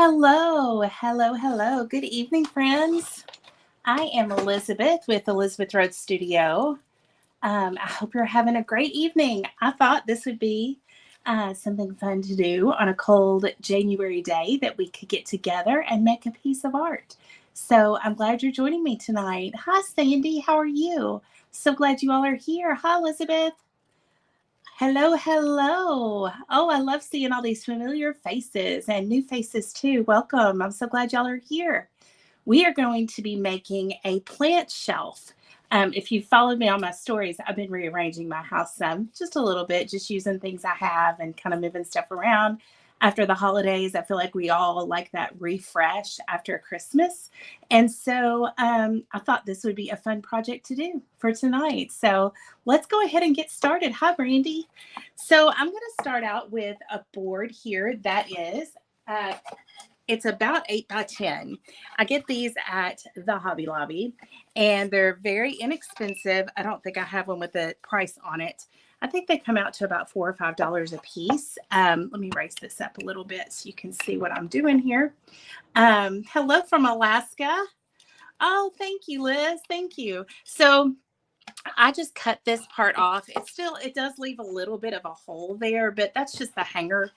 Hello, hello, hello. Good evening, friends. I am Elizabeth with Elizabeth Road Studio. I hope you're having a great evening. I thought this would be something fun to do on a cold January day that we could get together and make a piece of art. So I'm glad you're joining me tonight. Hi, Sandy. How are you? So glad you all are here. Hi, Elizabeth. Hello, hello. Oh, I love seeing all these familiar faces and new faces too. Welcome. I'm so glad y'all are here. We are going to be making a plant shelf. If you followed me on my stories, I've been rearranging my house just a little bit, just using things I have and kind of moving stuff around. After the holidays, I feel like we all like that refresh after Christmas. And so I thought this would be a fun project to do for tonight. So let's go ahead and get started. Hi, Brandy. So I'm going to start out with a board here that is uh, it's about 8 by 10. I get these at the Hobby Lobby and they're very inexpensive. I don't think I have one with a price on it. I think they come out to about $4 or $5 a piece. Let me raise this up a little bit so you can see what I'm doing here. Hello from Alaska. Oh, thank you, Liz. Thank you. So I just cut this part off. It does leave a little bit of a hole there, but that's just the hanger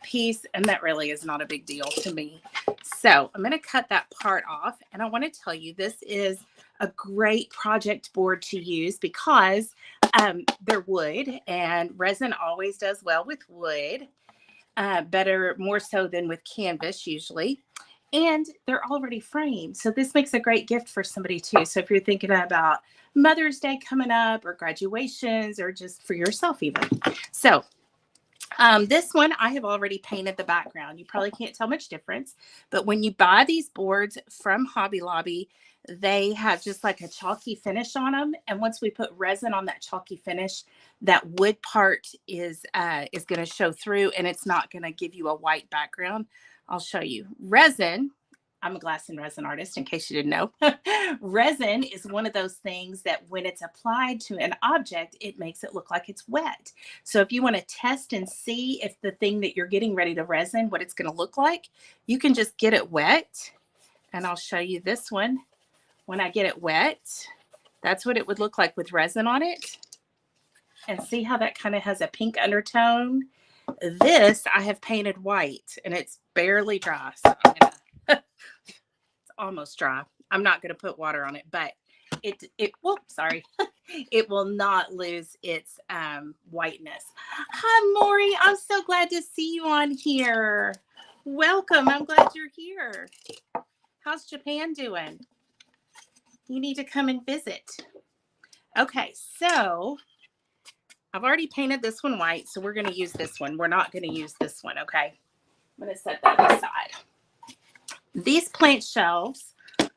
piece. And that really is not a big deal to me. So I'm going to cut that part off. And I want to tell you, this is a great project board to use because they're wood and resin always does well with wood, better, more so than with canvas usually. And they're already framed. So this makes a great gift for somebody too. So if you're thinking about Mother's Day coming up or graduations or just for yourself even. So this one, I have already painted the background. You probably can't tell much difference, but when you buy these boards from Hobby Lobby, they have just like a chalky finish on them. And once we put resin on that chalky finish, that wood part is going to show through and it's not going to give you a white background. I'll show you. Resin, I'm a glass and resin artist, in case you didn't know. Resin is one of those things that when it's applied to an object, it makes it look like it's wet. So if you want to test and see if the thing that you're getting ready to resin, what it's going to look like, you can just get it wet. And I'll show you this one. When I get it wet, that's what it would look like with resin on it. And see how that kind of has a pink undertone? This I have painted white and it's barely dry. So I'm gonna it's almost dry. I'm not going to put water on it, but it will not lose its whiteness. Hi, Maury. I'm so glad to see you on here. Welcome. I'm glad you're here. How's Japan doing? You need to come and visit. Okay, so I've already painted this one white, so we're going to use this one. We're not going to use this one, okay? I'm going to set that aside. These plant shelves,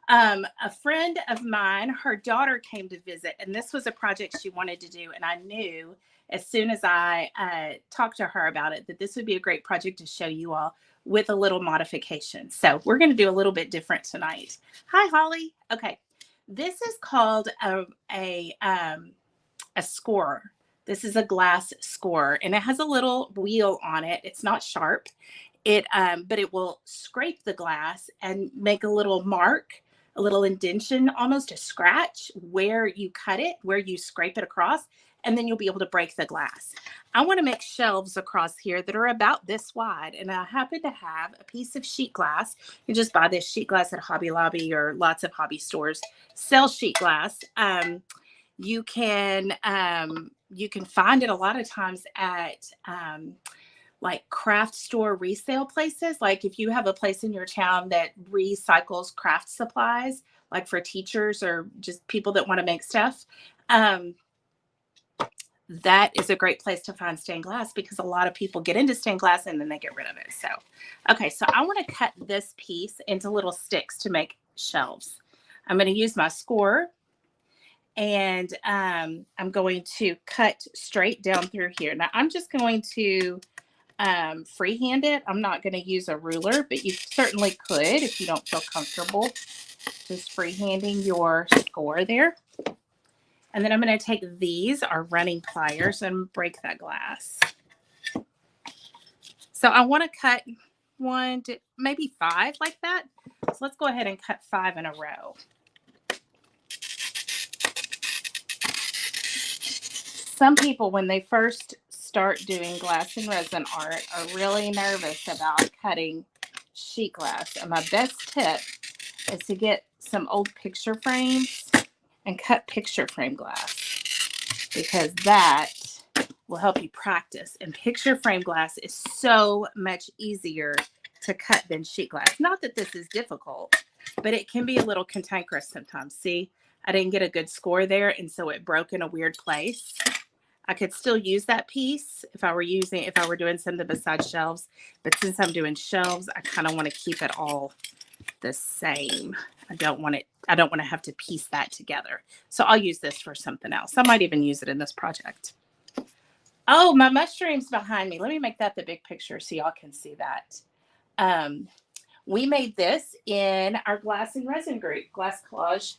a friend of mine, her daughter came to visit, and this was a project she wanted to do, and I knew as soon as I talked to her about it that this would be a great project to show you all with a little modification. So we're going to do a little bit different tonight. Hi, Holly. Okay, this is called a scorer. This is a glass scorer, and it has a little wheel on it. It's not sharp. But it will scrape the glass and make a little mark, a little indentation, almost a scratch where you cut it, where you scrape it across, and then you'll be able to break the glass. I want to make shelves across here that are about this wide, and I happen to have a piece of sheet glass. You just buy this sheet glass at Hobby Lobby or lots of hobby stores sell sheet glass. You can find it a lot of times at like craft store resale places. Like if you have a place in your town that recycles craft supplies, like for teachers or just people that want to make stuff, that is a great place to find stained glass because a lot of people get into stained glass and then they get rid of it. So, okay, so I want to cut this piece into little sticks to make shelves. I'm going to use my score and I'm going to cut straight down through here. Now I'm just going to freehand it. I'm not going to use a ruler, but you certainly could if you don't feel comfortable just freehanding your score there. And then I'm going to take these, our running pliers, and break that glass. So I want to cut 1, 2, maybe 5 like that. So let's go ahead and cut 5 in a row. Some people, when they first start doing glass and resin art, are really nervous about cutting sheet glass. And my best tip is to get some old picture frames and cut picture frame glass, because that will help you practice. And picture frame glass is so much easier to cut than sheet glass. Not that this is difficult, but it can be a little cantankerous sometimes. See, I didn't get a good score there, and so it broke in a weird place. I could still use that piece if I were doing something besides shelves, but since I'm doing shelves, I kind of want to keep it all the same. I don't want to have to piece that together. So I'll use this for something else. I might even use it in this project. Oh, my mushroom's behind me. Let me make that the big picture so y'all can see that. We made this in our glass and resin group, Glass Collage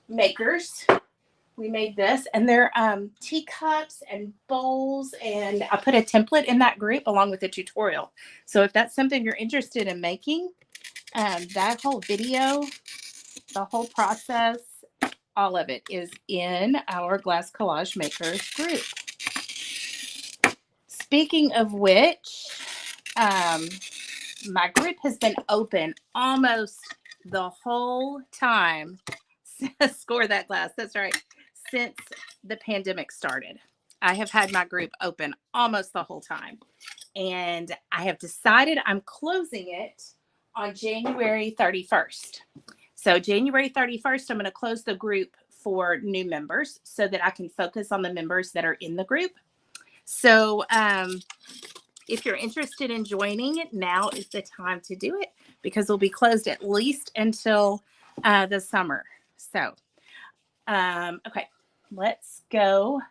Makers. We made this, and they're teacups and bowls, and I put a template in that group along with a tutorial. So if that's something you're interested in making, that whole video, the whole process, all of it is in our Glass Collage Makers group. Speaking of which, my group has been open almost the whole time. Score that glass. That's right. Since the pandemic started, I have had my group open almost the whole time. And I have decided I'm closing it on January 31st. So January 31st, I'm going to close the group for new members so that I can focus on the members that are in the group. So if you're interested in joining, now is the time to do it, because it'll be closed at least until the summer. So, okay, let's go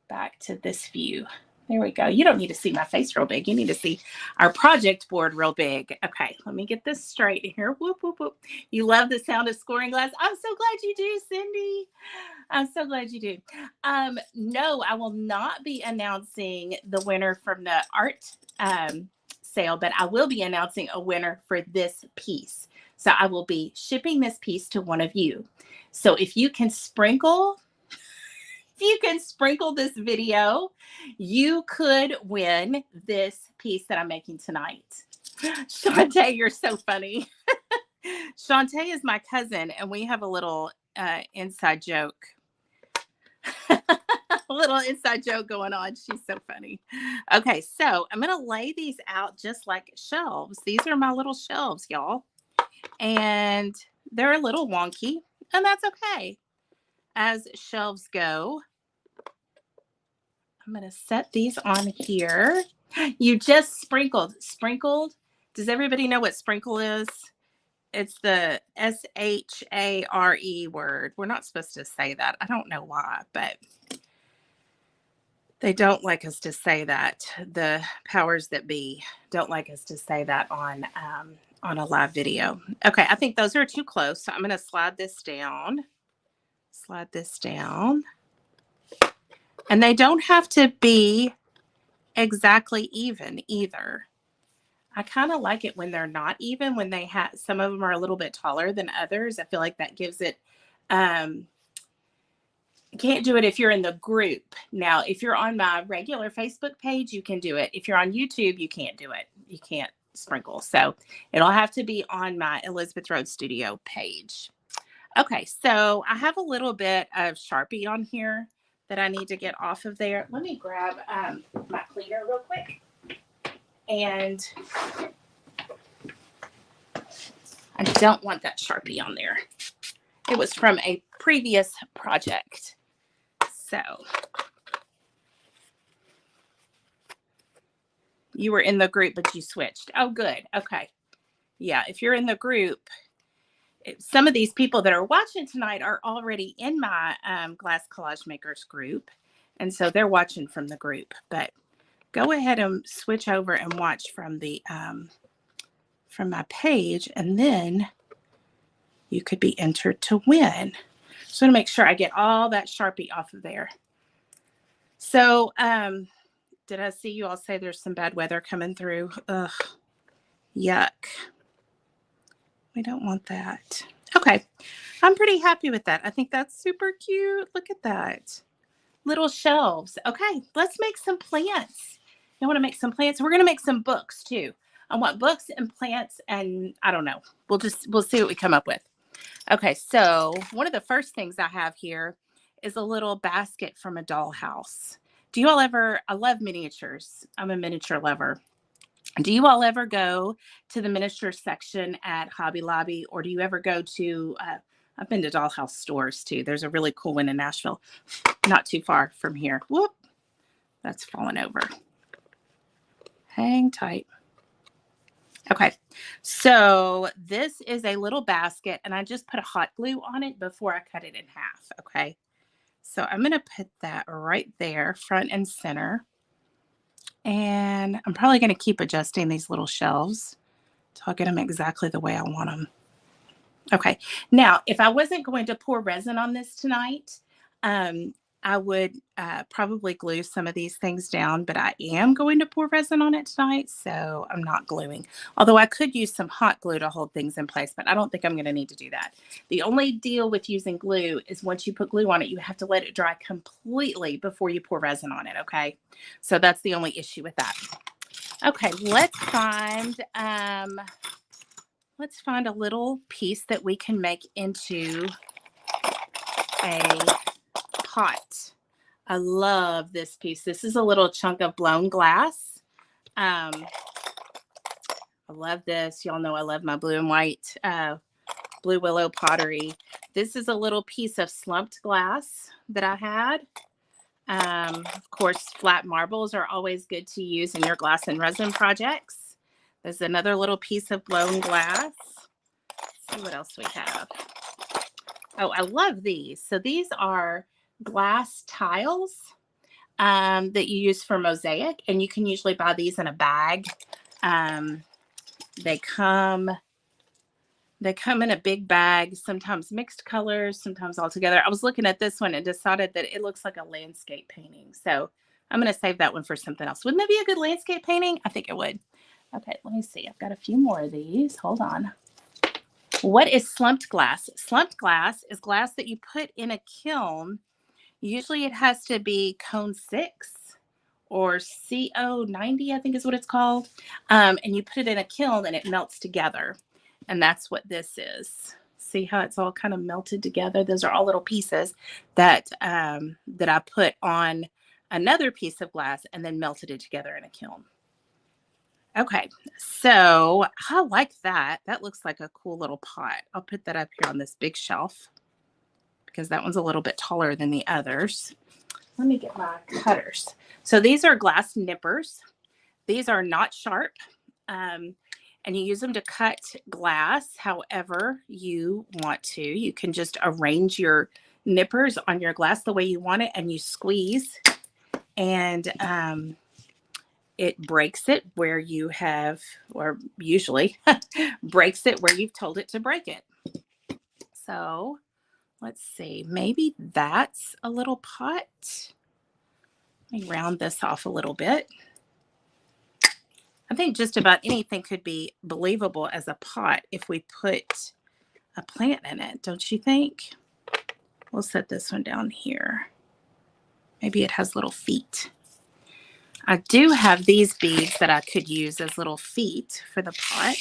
back to this view. There we go. You don't need to see my face real big. You need to see our project board real big. Okay, let me get this straight here. Whoop, whoop, whoop. You love the sound of scoring glass. I'm so glad you do, Cindy. I'm so glad you do. No, I will not be announcing the winner from the art sale, but I will be announcing a winner for this piece. So I will be shipping this piece to one of you. So if you can sprinkle this video, you could win this piece that I'm making tonight. Shantae, you're so funny. Shantae is my cousin, and we have a little inside joke. A little inside joke going on. She's so funny. Okay, so I'm going to lay these out just like shelves. These are my little shelves, y'all. And they're a little wonky, and that's okay. As shelves go, I'm going to set these on here. You just sprinkled. Sprinkled. Does everybody know what sprinkle is? It's the S-H-A-R-E word. We're not supposed to say that. I don't know why, but they don't like us to say that. The powers that be don't like us to say that on a live video. Okay, I think those are too close. So I'm going to slide this down. Slide this down. And they don't have to be exactly even either. I kind of like it when they're not even, when they have, some of them are a little bit taller than others. I feel like that gives it, you can't do it if you're in the group. Now, if you're on my regular Facebook page, you can do it. If you're on YouTube, you can't do it. You can't sprinkle. So it'll have to be on my Elizabeth Road Studio page. Okay, so I have a little bit of Sharpie on here that I need to get off of there. Let me grab my cleaner real quick. And I don't want that Sharpie on there. It was from a previous project. So you were in the group, but you switched. Oh, good. Okay. Yeah, if you're in the group, some of these people that are watching tonight are already in my Glass Collage Makers group. And so they're watching from the group. But go ahead and switch over and watch from the from my page, and then you could be entered to win. Just want to make sure I get all that Sharpie off of there. So did I see you all say there's some bad weather coming through? Ugh. Yuck. We don't want that. Okay. I'm pretty happy with that. I think that's super cute. Look at that. Little shelves. Okay, let's make some plants. You want to make some plants? We're going to make some books too. I want books and plants, and I don't know. We'll see what we come up with. Okay, so one of the first things I have here is a little basket from a dollhouse. Do you all ever? I love miniatures. I'm a miniature lover. Do you all ever go to the miniature section at Hobby Lobby, or do you ever go to? I've been to dollhouse stores too. There's a really cool one in Nashville, not too far from here. Whoop, that's fallen over. Hang tight. Okay, so this is a little basket, and I just put a hot glue on it before I cut it in half. Okay, so I'm going to put that right there, front and center. And I'm probably going to keep adjusting these little shelves till I get them exactly the way I want them. Okay. Now, if I wasn't going to pour resin on this tonight, I would probably glue some of these things down, but I am going to pour resin on it tonight, so I'm not gluing. Although I could use some hot glue to hold things in place, but I don't think I'm going to need to do that. The only deal with using glue is once you put glue on it, you have to let it dry completely before you pour resin on it, okay? So that's the only issue with that. Okay, let's find a little piece that we can make into a pot. I love this piece. This is a little chunk of blown glass. I love this. Y'all know I love my blue and white blue willow pottery. This is a little piece of slumped glass that I had. Of course, flat marbles are always good to use in your glass and resin projects. There's another little piece of blown glass. Let's see what else we have. Oh, I love these. So these are glass tiles that you use for mosaic, and you can usually buy these in a bag. They come in a big bag, sometimes mixed colors, sometimes all together. I was looking at this one and decided that it looks like a landscape painting. So I'm going to save that one for something else. Wouldn't that be a good landscape painting? I think it would. Okay, let me see. I've got a few more of these. Hold on. What is slumped glass? Slumped glass is glass that you put in a kiln. Usually it has to be cone 6 or CO90, I think is what it's called. And you put it in a kiln and it melts together. And that's what this is. See how it's all kind of melted together? Those are all little pieces that I put on another piece of glass and then melted it together in a kiln. Okay, so I like that. That looks like a cool little pot. I'll put that up here on this big shelf because that one's a little bit taller than the others. Let me get my cutters. So these are glass nippers. These are not sharp, and you use them to cut glass however you want to. You can just arrange your nippers on your glass the way you want it, and you squeeze, and it breaks it where you have, or usually breaks it where you've told it to break it. So let's see, maybe that's a little pot. Let me round this off a little bit. I think just about anything could be believable as a pot if we put a plant in it, don't you think? We'll set this one down here. Maybe it has little feet. I do have these beads that I could use as little feet for the pot.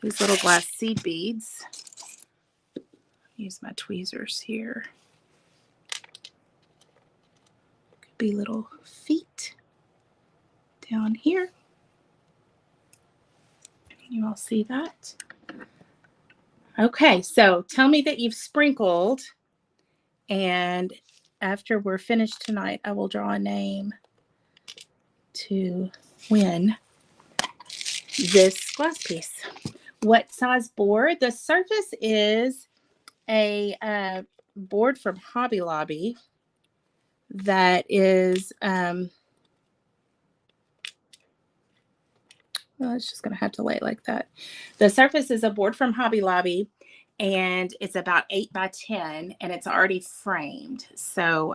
These little glass seed beads. Use my tweezers here. Could be little feet down here. You all see that? Okay, so tell me that you've sprinkled, and after we're finished tonight, I will draw a name to win this glass piece. What size board? The surface is a board from Hobby Lobby that is well, it's just gonna have to lay it like that. The surface is a board from Hobby Lobby, and it's about 8 by 10, and it's already framed. So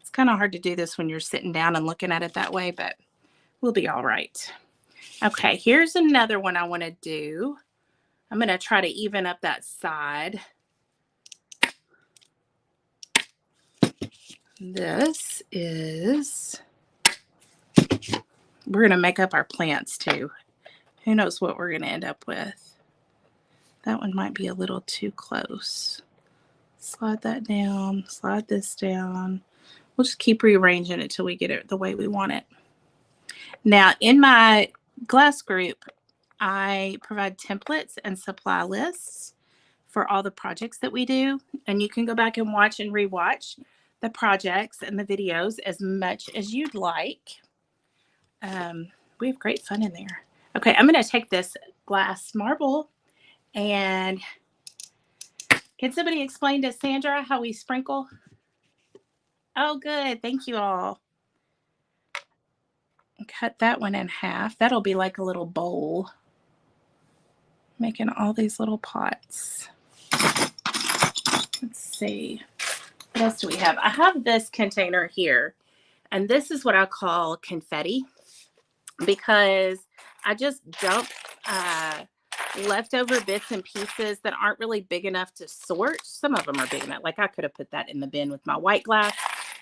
it's kind of hard to do this when you're sitting down and looking at it that way, but we'll be all right. Okay, here's another one I want to do. I'm going to try to even up that side. This is, we're going to make up our plants too. Who knows what we're going to end up with. That one might be a little too close. Slide that down, slide this down. We'll just keep rearranging it till we get it the way we want it. Now, in my glass group, I provide templates and supply lists for all the projects that we do. And you can go back and watch and rewatch the projects and the videos as much as you'd like. We have great fun in there. Okay, I'm going to take this glass marble and can somebody explain to Sandra how we sprinkle? Oh, good. Thank you all. Cut that one in half. That'll be like a little bowl. Making all these little pots. Let's see. What else do we have? I have this container here, and this is what I call confetti because I just dump leftover bits and pieces that aren't really big enough to sort. Some of them are big enough. Like I could have put that in the bin with my white glass,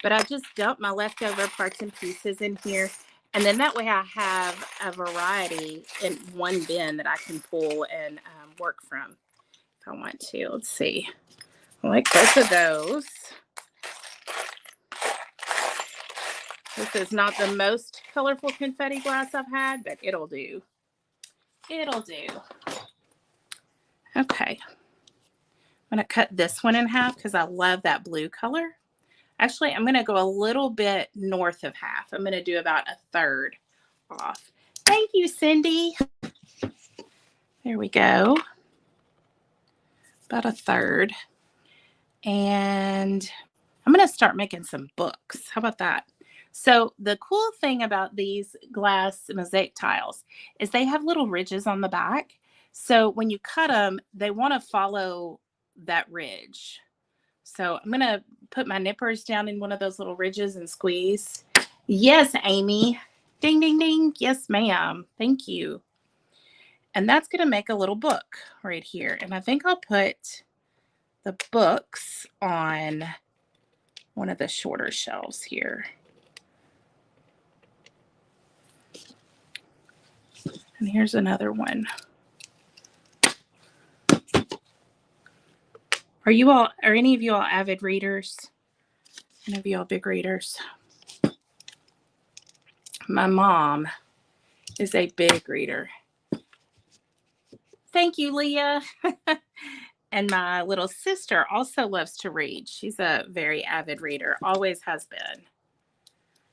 but I just dump my leftover parts and pieces in here. And then that way I have a variety in one bin that I can pull and work from if I want to. Let's see. I like both of those. This is not the most colorful confetti glass I've had, but it'll do. It'll do. Okay. I'm going to cut this one in half because I love that blue color. Actually, I'm going to go a little bit north of half. I'm going to do about a third off. Thank you, Cindy. There we go. About a third. And I'm going to start making some books. How about that? So the cool thing about these glass mosaic tiles is they have little ridges on the back. So when you cut them, they want to follow that ridge. So I'm going to put my nippers down in one of those little ridges and squeeze. Yes, Amy. Ding, ding, ding. Yes, ma'am. Thank you. And that's going to make a little book right here. And I think I'll put the books on one of the shorter shelves here. And here's another one. Are any of you all avid readers? Any of you all big readers? My mom is a big reader. Thank you, Leah. And my little sister also loves to read. She's a very avid reader, always has been.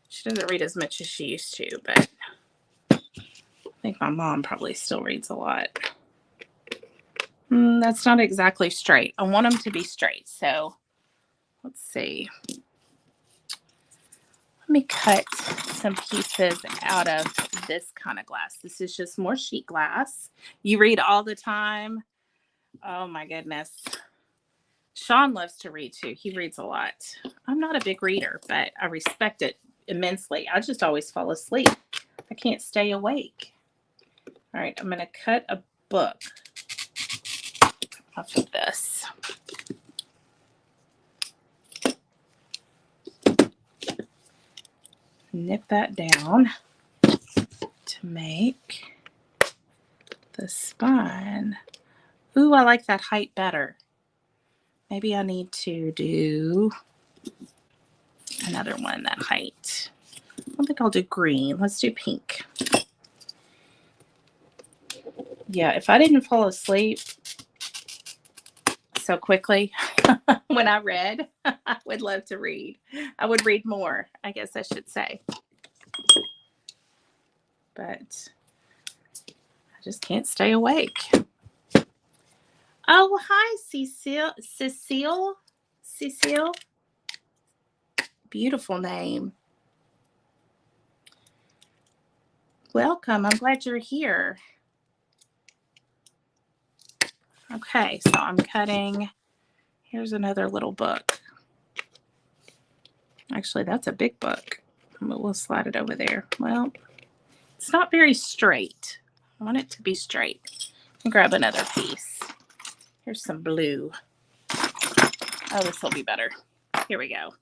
She doesn't read as much as she used to, but I think my mom probably still reads a lot. That's not exactly straight. I want them to be straight. So let's see. Let me cut some pieces out of this kind of glass. This is just more sheet glass. You read all the time. Oh my goodness. Sean loves to read too. He reads a lot. I'm not a big reader, but I respect it immensely. I just always fall asleep. I can't stay awake. All right, I'm going to cut a book off of this. Nip that down to make the spine. Ooh, I like that height better. Maybe I need to do another one that height. I don't think I'll do green. Let's do pink. Yeah, if I didn't fall asleep so quickly when I read, I would love to read. I would read more, I guess I should say. But I just can't stay awake. Oh, hi, Cecile. Beautiful name. Welcome. I'm glad you're here. Okay, so I'm cutting. Here's another little book. Actually, that's a big book. We'll slide it over there. Well, It's not very straight. I want it to be straight. And grab another piece. Here's some blue. Oh, this will be better. Here we go.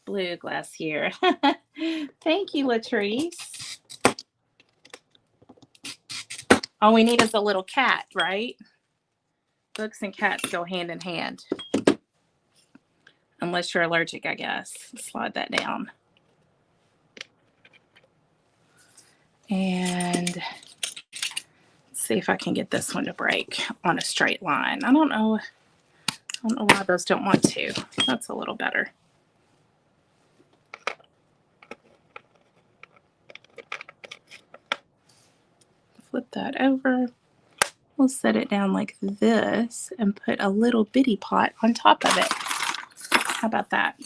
Blue glass here. Thank you, Latrice. All we need is a little cat, right? Books and cats go hand in hand. Unless you're allergic, I guess. Slide that down. And let's see if I can get this one to break on a straight line. I don't know why those don't want to. That's a little better. Flip that over. We'll set it down like this and put a little bitty pot on top of it. How about that?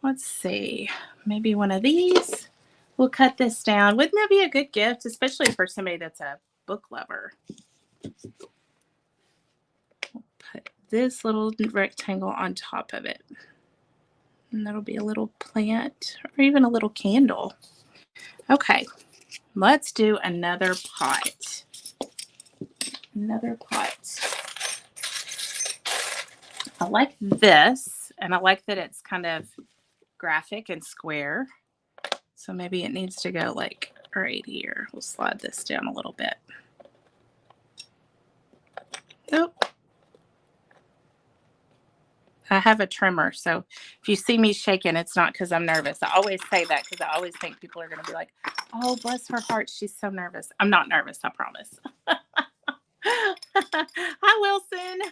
Let's see. Maybe one of these. We'll cut this down. Wouldn't that be a good gift, especially for somebody that's a book lover? We'll put this little rectangle on top of it. And that'll be a little plant or even a little candle. Okay, let's do another pot. Another pot. I like this, and I like that it's kind of graphic and square. So maybe it needs to go like right here. We'll slide this down a little bit. Oh. I have a trimmer, so if you see me shaking, it's not because I'm nervous. I always say that because I always think people are going to be like, oh, bless her heart, she's so nervous. I'm not nervous, I promise. Hi, Wilson.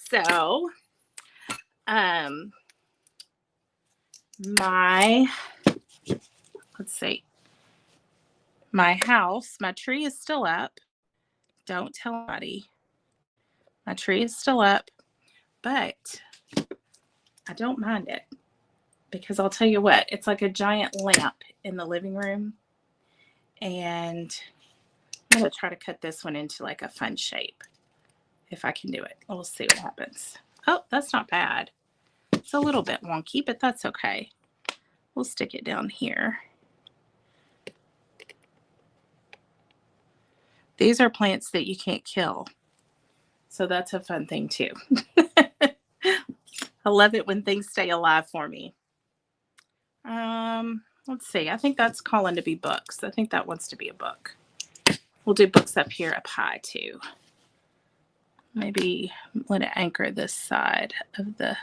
So, let's see. My house, my tree is still up. Don't tell anybody. My tree is still up, but I don't mind it because I'll tell you what, it's like a giant lamp in the living room. And I'm going to try to cut this one into like a fun shape if I can do it. We'll see what happens. Oh, that's not bad. It's a little bit wonky, but that's okay. We'll stick it down here. These are plants that you can't kill. So that's a fun thing too. I love it when things stay alive for me. Let's see. I think that's calling to be books. I think that wants to be a book. We'll do books up here up high too. Maybe let it anchor this side of the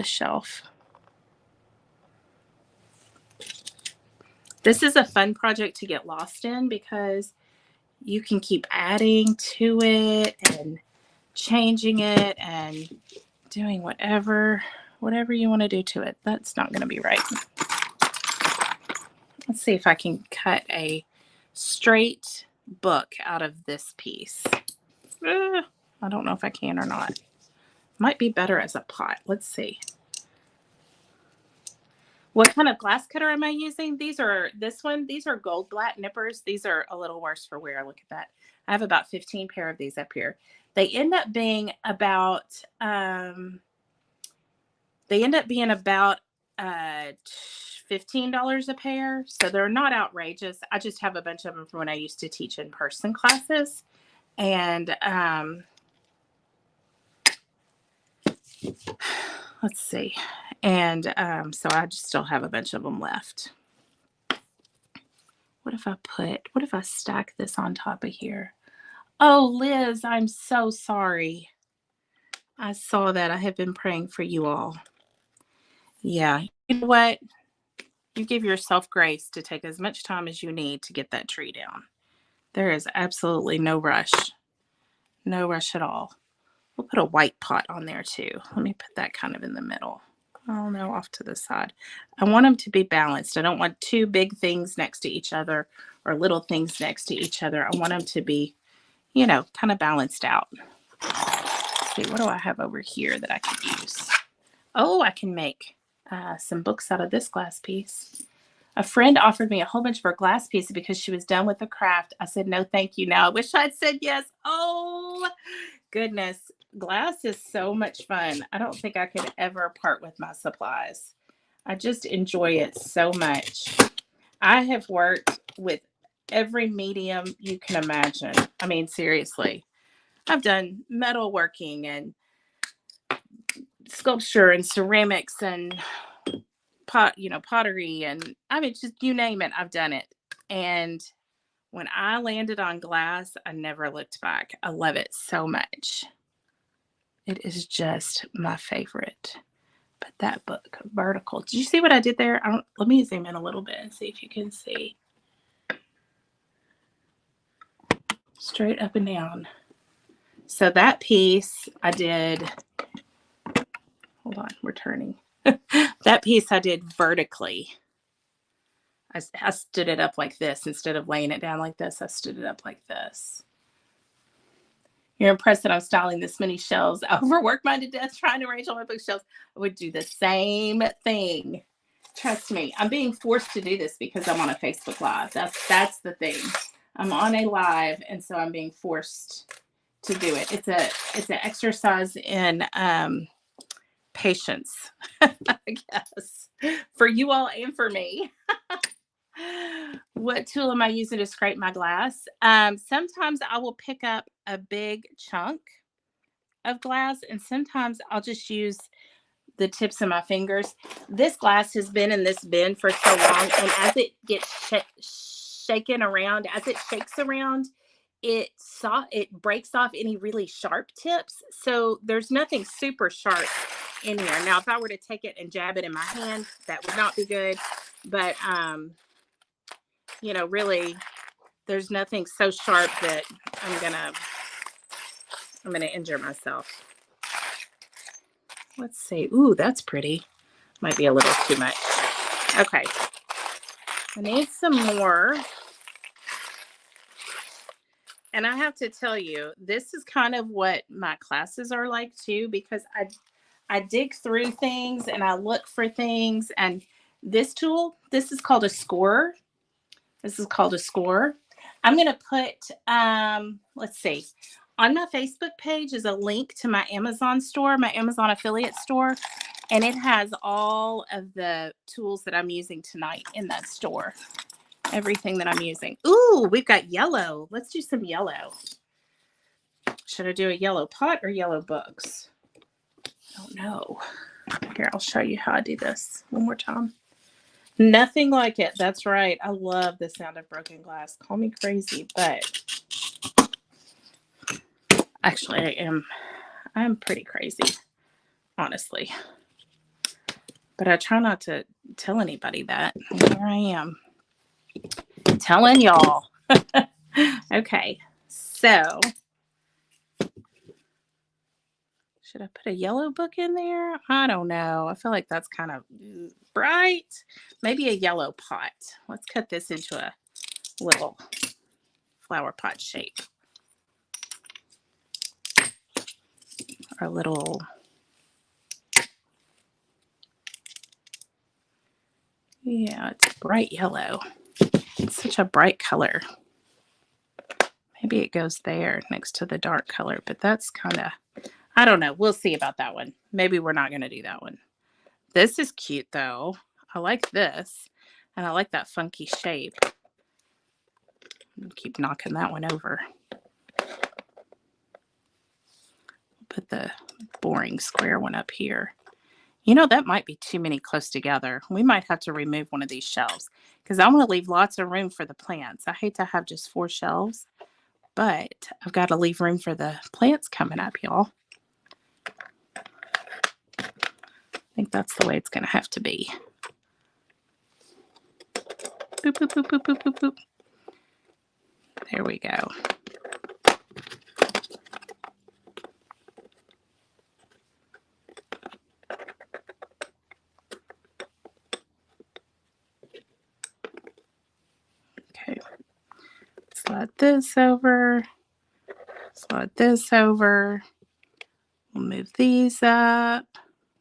shelf. This is a fun project to get lost in because you can keep adding to it and changing it and doing whatever you want to do to it. That's not going to be right. Let's see if I can cut a straight book out of this piece. I don't know if I can or not. Might be better as a pot. Let's see. What kind of glass cutter am I using? These are Goldblatt nippers. These are a little worse for wear. Look at that. I have about 15 pair of these up here. They end up being about $15 a pair. So they're not outrageous. I just have a bunch of them from when I used to teach in-person classes. And let's see. And so I just still have a bunch of them left. What if I stack this on top of here? Oh, Liz, I'm so sorry. I saw that. I have been praying for you all. Yeah. You know what? You give yourself grace to take as much time as you need to get that tree down. There is absolutely no rush. No rush at all. We'll put a white pot on there too. Let me put that kind of in the middle. Oh no, off to the side. I want them to be balanced. I don't want two big things next to each other or little things next to each other. I want them to be, kind of balanced out. Let's see, what do I have over here that I can use? Oh, I can make some books out of this glass piece. A friend offered me a whole bunch of her glass pieces because she was done with the craft. I said, no, thank you. Now I wish I'd said yes. Oh, goodness. Glass is so much fun. I don't think I could ever part with my supplies. I just enjoy it so much. I have worked with every medium you can imagine. I mean, seriously. I've done metalworking and sculpture and ceramics and pottery, and I mean, just you name it, I've done it. And when I landed on glass, I never looked back. I love it so much. It is just my favorite. But that book, Vertical. Did you see what I did there? Let me zoom in a little bit and see if you can see. Straight up and down. So that piece I did, hold on, we're turning. That piece I did vertically. I stood it up like this instead of laying it down like this. I stood it up like this. You're impressed that I'm styling this many shelves. I overworked mine to death trying to arrange all my bookshelves. I would do the same thing. Trust me, I'm being forced to do this because I'm on a Facebook Live. That's the thing. I'm on a live, and so I'm being forced to do it. It's an exercise in patience, I guess, for you all and for me. What tool am I using to scrape my glass? Sometimes I will pick up a big chunk of glass, and sometimes I'll just use the tips of my fingers. This glass has been in this bin for so long, and as it gets shaken around, as it shakes around, it breaks off any really sharp tips. So there's nothing super sharp in here. Now, if I were to take it and jab it in my hand, that would not be good. But really, there's nothing so sharp that I'm gonna injure myself. Let's see. Ooh, that's pretty. Might be a little too much. Okay. I need some more. And I have to tell you, this is kind of what my classes are like too, because I dig through things and I look for things. And this tool, this is called a scorer. This is called a scorer. I'm going to put, let's see, on my Facebook page is a link to my Amazon store, my Amazon affiliate store. And it has all of the tools that I'm using tonight in that store. Everything that I'm using. Ooh, we've got yellow. Let's do some yellow. Should I do a yellow pot or yellow books? I don't know. Here, I'll show you how I do this one more time. Nothing like it. That's right. I love the sound of broken glass. Call me crazy, but actually I'm pretty crazy, honestly. But I try not to tell anybody that. And here I am telling y'all. Okay, so should I put a yellow book in there? I don't know. I feel like that's kind of bright. Maybe a yellow pot. Let's cut this into a little flower pot shape. Or a little, yeah, it's bright yellow. It's such a bright color. Maybe it goes there next to the dark color, but that's kind of, I don't know. We'll see about that one. Maybe we're not going to do that one. This is cute though. I like this, and I like that funky shape. Keep knocking that one over. Put the boring square one up here. That might be too many close together. We might have to remove one of these shelves because I want to leave lots of room for the plants. I hate to have just 4 shelves, but I've got to leave room for the plants coming up, y'all. I think that's the way it's going to have to be. Boop, boop, boop, boop, boop, boop, boop. There we go. Okay. Slide this over. Slide this over. We'll move these up.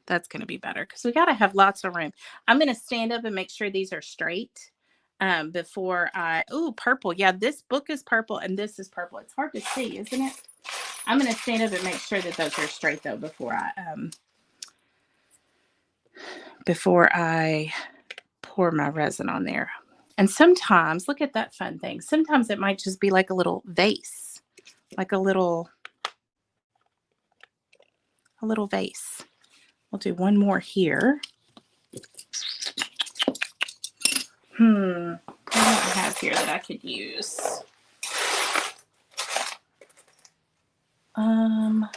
That's going to be better because we got to have lots of room. I'm going to stand up and make sure these are straight before purple. Yeah, this book is purple and this is purple. It's hard to see, isn't it? I'm going to stand up and make sure that those are straight though before I before I pour my resin on there. And sometimes, look at that fun thing. Sometimes it might just be like a little vase, like a little vase. We'll do one more here. What do I have here that I could use? What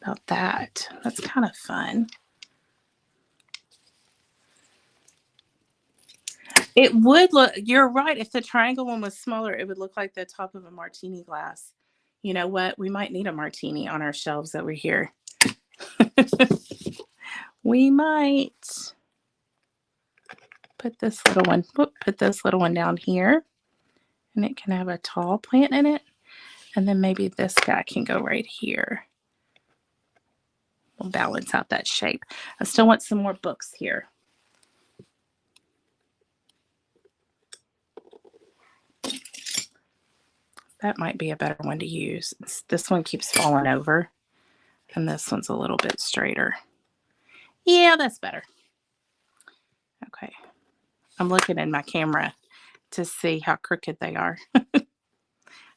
about that? That's kind of fun. It would look, you're right. If the triangle one was smaller, it would look like the top of a martini glass. You know what? We might need a martini on our shelves over here. We might put this little one down here, and it can have a tall plant in it. And then maybe this guy can go right here. We'll balance out that shape. I still want some more books here. That might be a better one to use. This one keeps falling over, and this one's a little bit straighter. Yeah, that's better. Okay. I'm looking in my camera to see how crooked they are.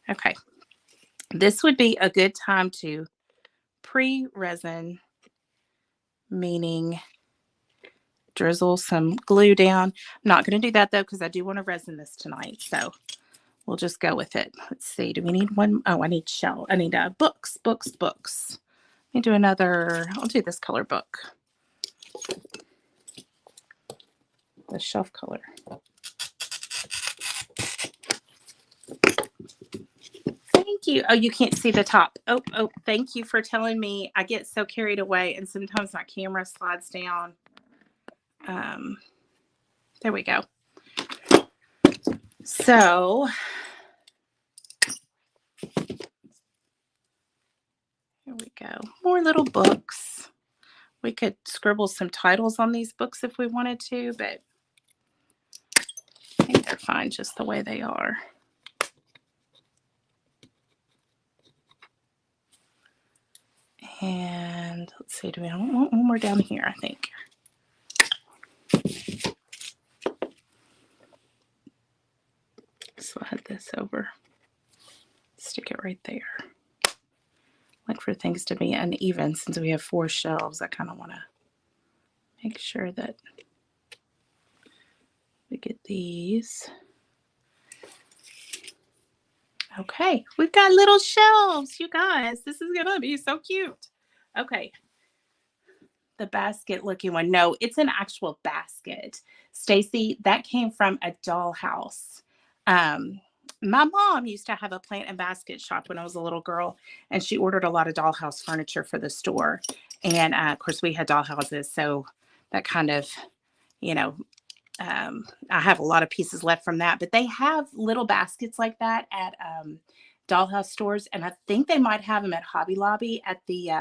Okay. This would be a good time to pre-resin, meaning drizzle some glue down. I'm not going to do that though, because I do want to resin this tonight. So we'll just go with it. Let's see. Do we need one? Oh, I need shell. I need books. Let me do another. I'll do this color book. The shelf color. Thank you. Oh, you can't see the top. Oh, thank you for telling me. I get so carried away, and sometimes my camera slides down. There we go. So here we go. More little books. We could scribble some titles on these books if we wanted to, but I think they're fine just the way they are. And let's see, do we want one more down here, I think. Slide this over. Stick it right there. Like for things to be uneven, since we have 4 shelves, I kind of want to make sure that we get these. Okay, we've got little shelves, you guys. This is gonna be so cute. Okay, the basket looking one. No, it's an actual basket. Stacy, that came from a dollhouse. My mom used to have a plant and basket shop when I was a little girl, and she ordered a lot of dollhouse furniture for the store. And of course, we had dollhouses, so that kind of, you know, I have a lot of pieces left from that, but they have little baskets like that at dollhouse stores, and I think they might have them at Hobby Lobby at the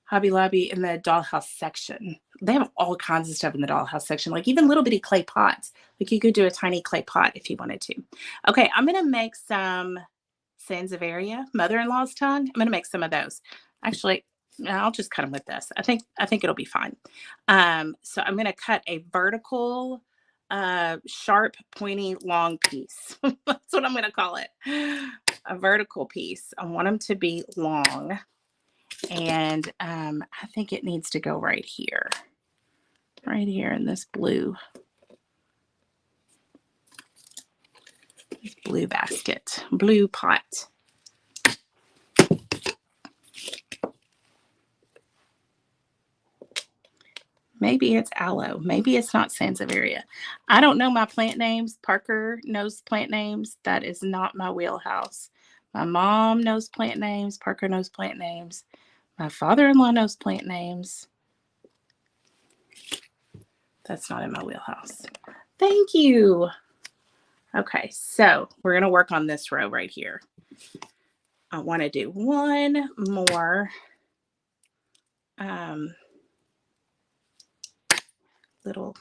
Hobby Lobby in the dollhouse section. They have all kinds of stuff in the dollhouse section, like even little bitty clay pots. Like you could do a tiny clay pot if you wanted to. Okay, I'm gonna make some Sansevieria, mother-in-law's tongue. I'm gonna make some of those. Actually, I'll just cut them with this. I think it'll be fine. So I'm gonna cut a vertical, sharp, pointy, long piece. That's what I'm gonna call it. A vertical piece. I want them to be long. And I think it needs to go right here in this blue basket, blue pot. Maybe it's aloe. Maybe it's not Sansevieria. I don't know my plant names. Parker knows plant names. That is not my wheelhouse. My mom knows plant names. Parker knows plant names. My father-in-law knows plant names. That's not in my wheelhouse. Thank you. Okay, so we're going to work on this row right here. I want to do one more little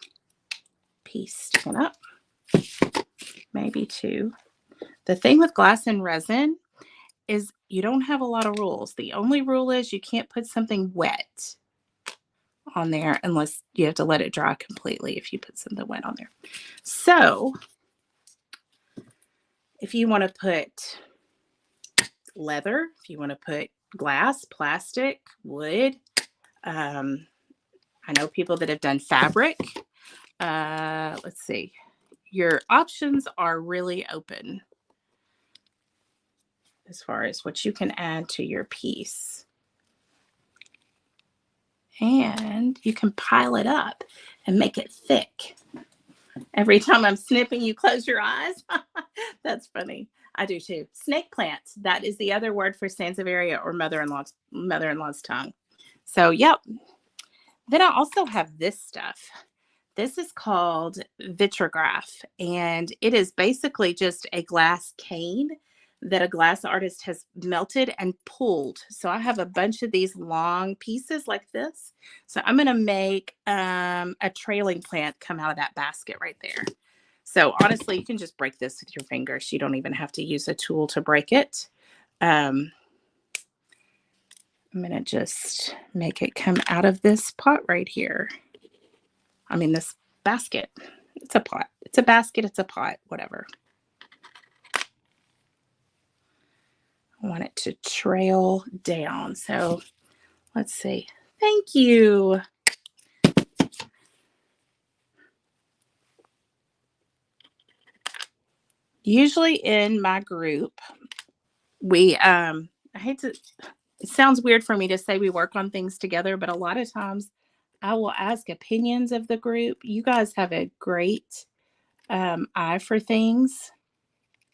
piece sticking up, maybe 2. The thing with glass and resin is you don't have a lot of rules. The only rule is you can't put something wet on there unless you have to let it dry completely if you put something wet on there. So if you want to put leather, if you want to put glass, plastic, wood, I know people that have done fabric. Let's see. Your options are really open as far as what you can add to your piece. And you can pile it up and make it thick. Every time I'm snipping, you close your eyes. That's funny. I do too. Snake plants. That is the other word for Sansevieria or mother-in-law's tongue. So, yep. Then I also have this stuff. This is called vitrograph, and it is basically just a glass cane that a glass artist has melted and pulled. So I have a bunch of these long pieces like this. So I'm going to make a trailing plant come out of that basket right there. So honestly, you can just break this with your fingers. You don't even have to use a tool to break it. I'm going to just make it come out of this pot right here. I mean, this basket. It's a pot. It's a basket. It's a pot. Whatever. I want it to trail down. So let's see. Thank you. Usually in my group, we, I hate to, it sounds weird for me to say we work on things together, but a lot of times I will ask opinions of the group. You guys have a great eye for things.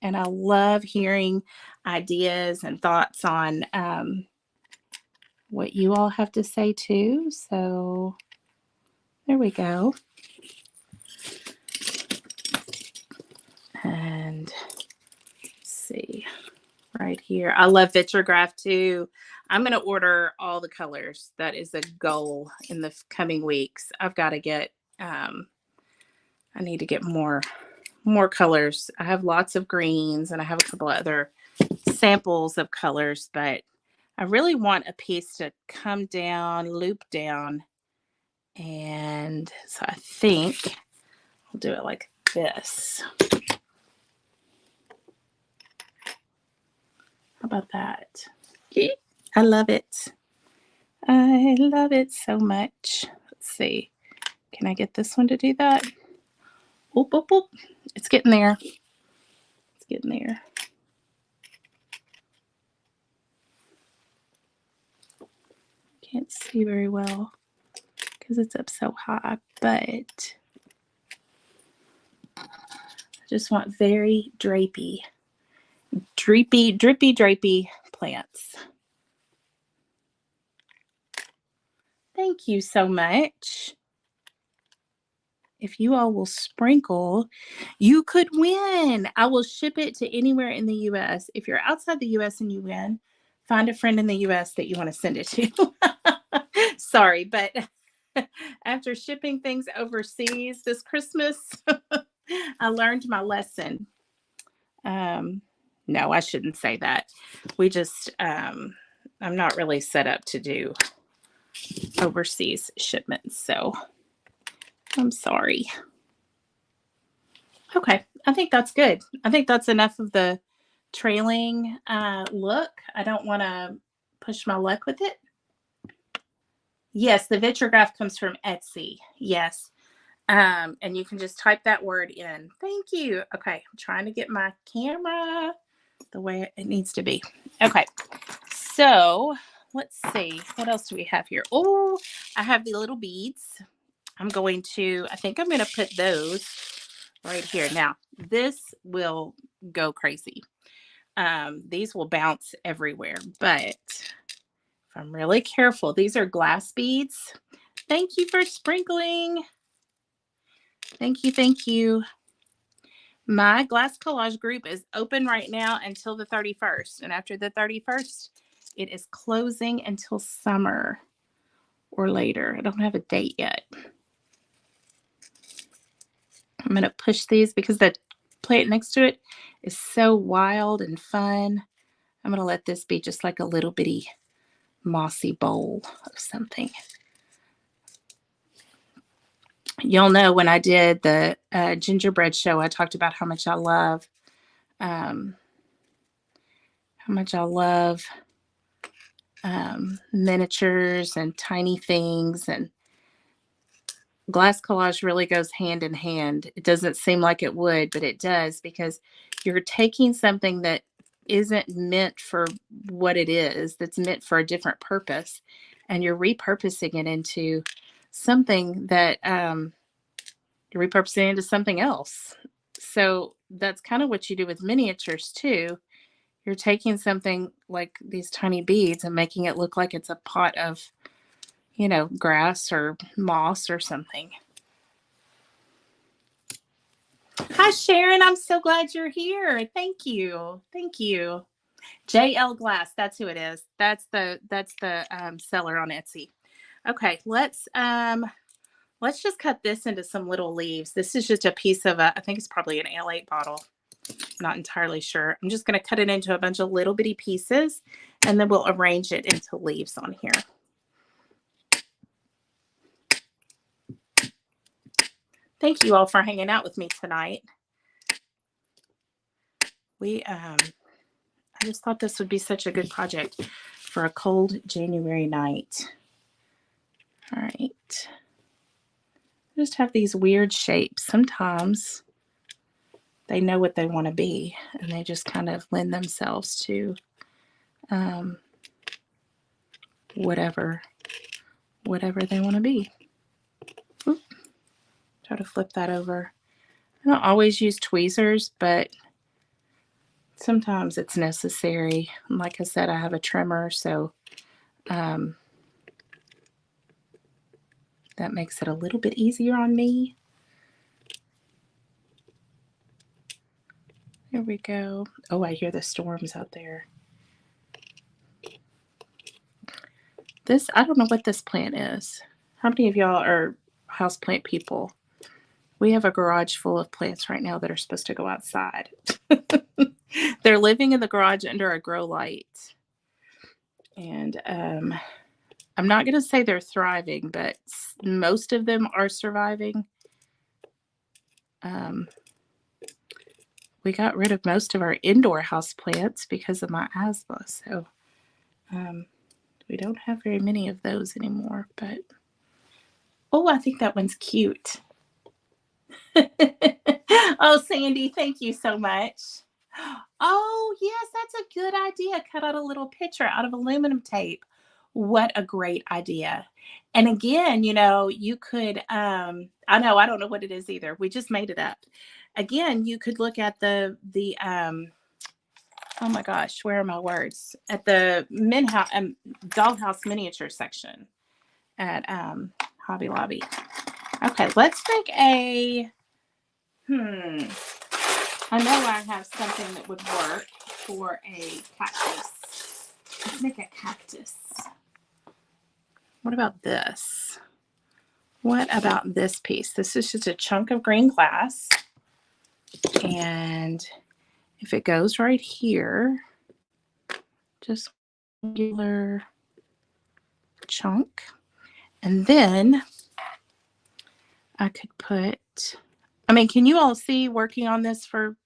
And I love hearing ideas and thoughts on what you all have to say too. So there we go. And let's see right here. I love vitrograph too. I'm going to order all the colors. That is a goal in the coming weeks. I've got to get, I need to get more colors. I have lots of greens and I have a couple of other samples of colors, but I really want a piece to come down, loop down. And so I think I'll do it like this. How about that? I love it. I love it so much. Let's see. Can I get this one to do that? Oop, oop, oop. It's getting there. It's getting there. Can't see very well because it's up so high, but I just want very drapey plants. Thank you so much. If you all will sprinkle, you could win. I will ship it to anywhere in the U.S. If you're outside the U.S. and you win, find a friend in the U.S. that you want to send it to. Sorry, but after shipping things overseas this Christmas, I learned my lesson. No, I shouldn't say that. We just, I'm not really set up to do overseas shipments, so I'm sorry. Okay, I think that's good. I think that's enough of the trailing look. I don't want to push my luck with it. Yes, the vitrograph comes from Etsy. Yes. And you can just type that word in. Thank you. Okay, I'm trying to get my camera the way it needs to be. Okay, so let's see. What else do we have here? Oh, I have the little beads. I think I'm going to put those right here. Now, this will go crazy. These will bounce everywhere, but if I'm really careful, these are glass beads. Thank you for sprinkling. Thank you. Thank you. My glass collage group is open right now until the 31st. And after the 31st, it is closing until summer or later. I don't have a date yet. I'm going to push these because the plant next to it is so wild and fun. I'm going to let this be just like a little bitty mossy bowl of something. You'll know when I did the gingerbread show, I talked about how much I love, um, miniatures and tiny things, and glass collage really goes hand in hand. It doesn't seem like it would, but it does, because you're taking something that isn't meant for what it is, that's meant for a different purpose, and you're repurposing it into something that you're repurposing it into something else. So that's kind of what you do with miniatures too. You're taking something like these tiny beads and making it look like it's a pot of, grass or moss or something. Hi, Sharon. I'm so glad you're here. Thank you. Thank you. JL Glass. That's who it is. That's the seller on Etsy. Okay, let's just cut this into some little leaves. This is just a piece of I think it's probably an L8 bottle. I'm not entirely sure. I'm just going to cut it into a bunch of little bitty pieces, and then we'll arrange it into leaves on here. Thank you all for hanging out with me tonight. I just thought this would be such a good project for a cold January night. All right. I just have these weird shapes. Sometimes they know what they want to be, and they just kind of lend themselves to whatever they want to be. Oop. Try to flip that over. I don't always use tweezers, but sometimes it's necessary. Like I said, I have a trimmer, so that makes it a little bit easier on me. There we go. Oh, I hear the storms out there. I don't know what this plant is. How many of y'all are houseplant people? We have a garage full of plants right now that are supposed to go outside. They're living in the garage under a grow light. And I'm not going to say they're thriving, but most of them are surviving. We got rid of most of our indoor house plants because of my asthma. So we don't have very many of those anymore. But oh, I think that one's cute. Oh, Sandy, thank you so much. Oh, yes, that's a good idea. Cut out a little picture out of aluminum tape. What a great idea. And again, you could, I don't know what it is either. We just made it up. Again, you could look at the oh my gosh, where are my words? At the dollhouse miniature section at Hobby Lobby. Okay, let's make I know I have something that would work for a cactus. Let's make a cactus. What about this? What about this piece? This is just a chunk of green glass. And if it goes right here, just a regular chunk. And then I could put, can you all see working on this for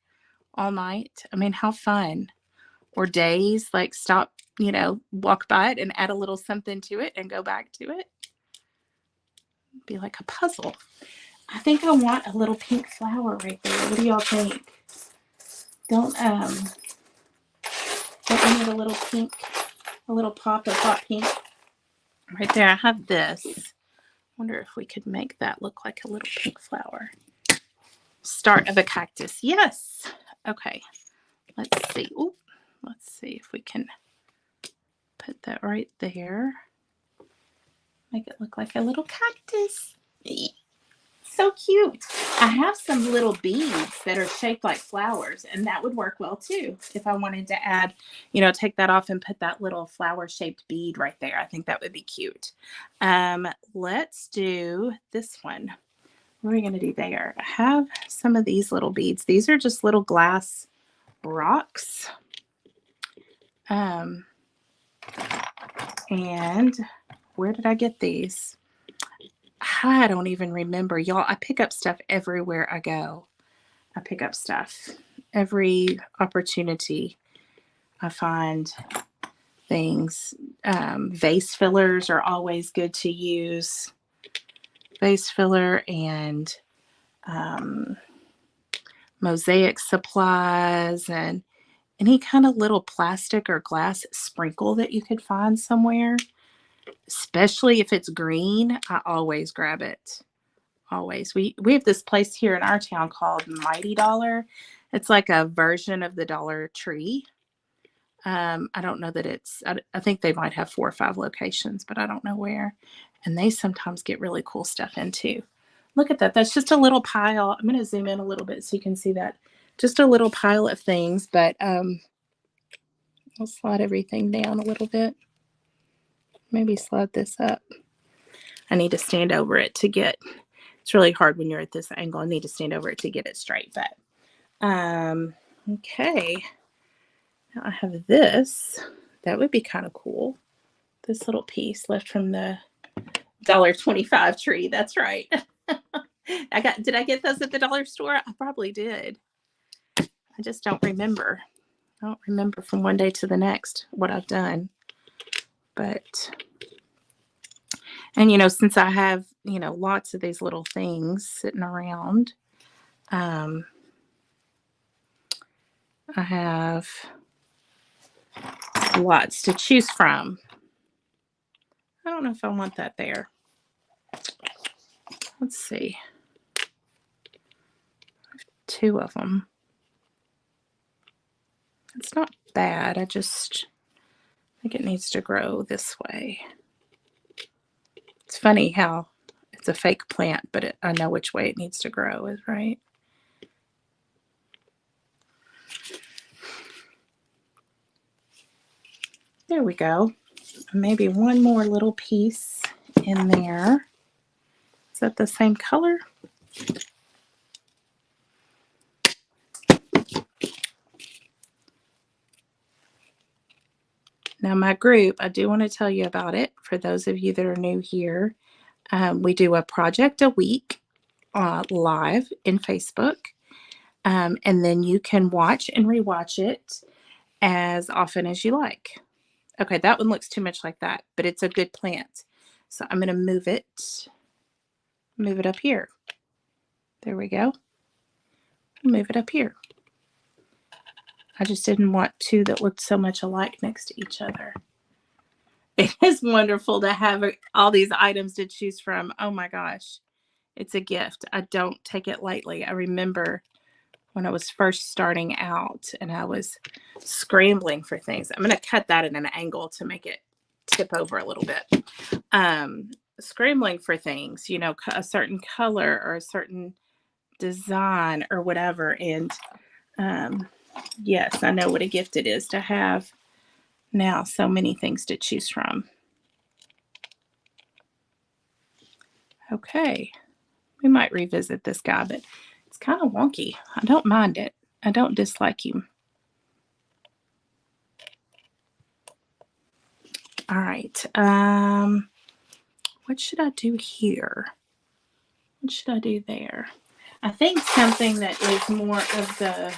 all night? How fun. Or days, like stop, walk by it and add a little something to it and go back to it. It'd be like a puzzle. I think I want a little pink flower right there. What do y'all think? Don't we need a little pink, a little pop of hot pink? Right there, I have this. Wonder if we could make that look like a little pink flower. Start of a cactus. Yes. Okay. Let's see. Ooh. Let's see if we can put that right there. Make it look like a little cactus. So cute. I have some little beads that are shaped like flowers, and that would work well too. If I wanted to add, take that off and put that little flower shaped bead right there. I think that would be cute. Let's do this one. What are we going to do there? I have some of these little beads. These are just little glass rocks. And where did I get these? I don't even remember. Y'all, I pick up stuff everywhere I go. I pick up stuff. Every opportunity I find things. Vase fillers are always good to use. Vase filler and mosaic supplies and any kind of little plastic or glass sprinkle that you could find somewhere. Especially if it's green, I always grab it. Always. We have this place here in our town called Mighty Dollar. It's like a version of the Dollar Tree. I don't know that I think they might have 4 or 5 locations, but I don't know where. And they sometimes get really cool stuff in too. Look at that. That's just a little pile. I'm going to zoom in a little bit so you can see that. Just a little pile of things, but I'll slide everything down a little bit. Maybe slide this up. I need to stand over it to get, it's really hard when you're at this angle. I need to stand over it to get it straight, but okay. Now I have this. That would be kind of cool. This little piece left from the $1.25 tree. That's right. Did I get those at the dollar store? I probably did. I just don't remember. I don't remember from one day to the next what I've done. But, and since I have, lots of these little things sitting around, I have lots to choose from. I don't know if I want that there. Let's see. 2 of them. It's not bad. I think it needs to grow this way. It's funny how it's a fake plant, but I know which way it needs to grow, is right. There we go. Maybe one more little piece in there. Is that the same color? Now my group, I do want to tell you about it. For those of you that are new here, we do a project a week live in Facebook. And then you can watch and rewatch it as often as you like. Okay, that one looks too much like that, but it's a good plant. So I'm going to move it up here. There we go. Move it up here. I just didn't want 2 that looked so much alike next to each other. It is wonderful to have all these items to choose from. Oh my gosh, it's a gift. I don't take it lightly. I remember when I was first starting out and I was scrambling for things. I'm going to cut that at an angle to make it tip over a little bit. Scrambling for things, a certain color or a certain design or whatever. And yes, I know what a gift it is to have now so many things to choose from. Okay, we might revisit this guy, but it's kind of wonky. I don't mind it. I don't dislike him. All right. What should I do here? What should I do there? I think something that is more of the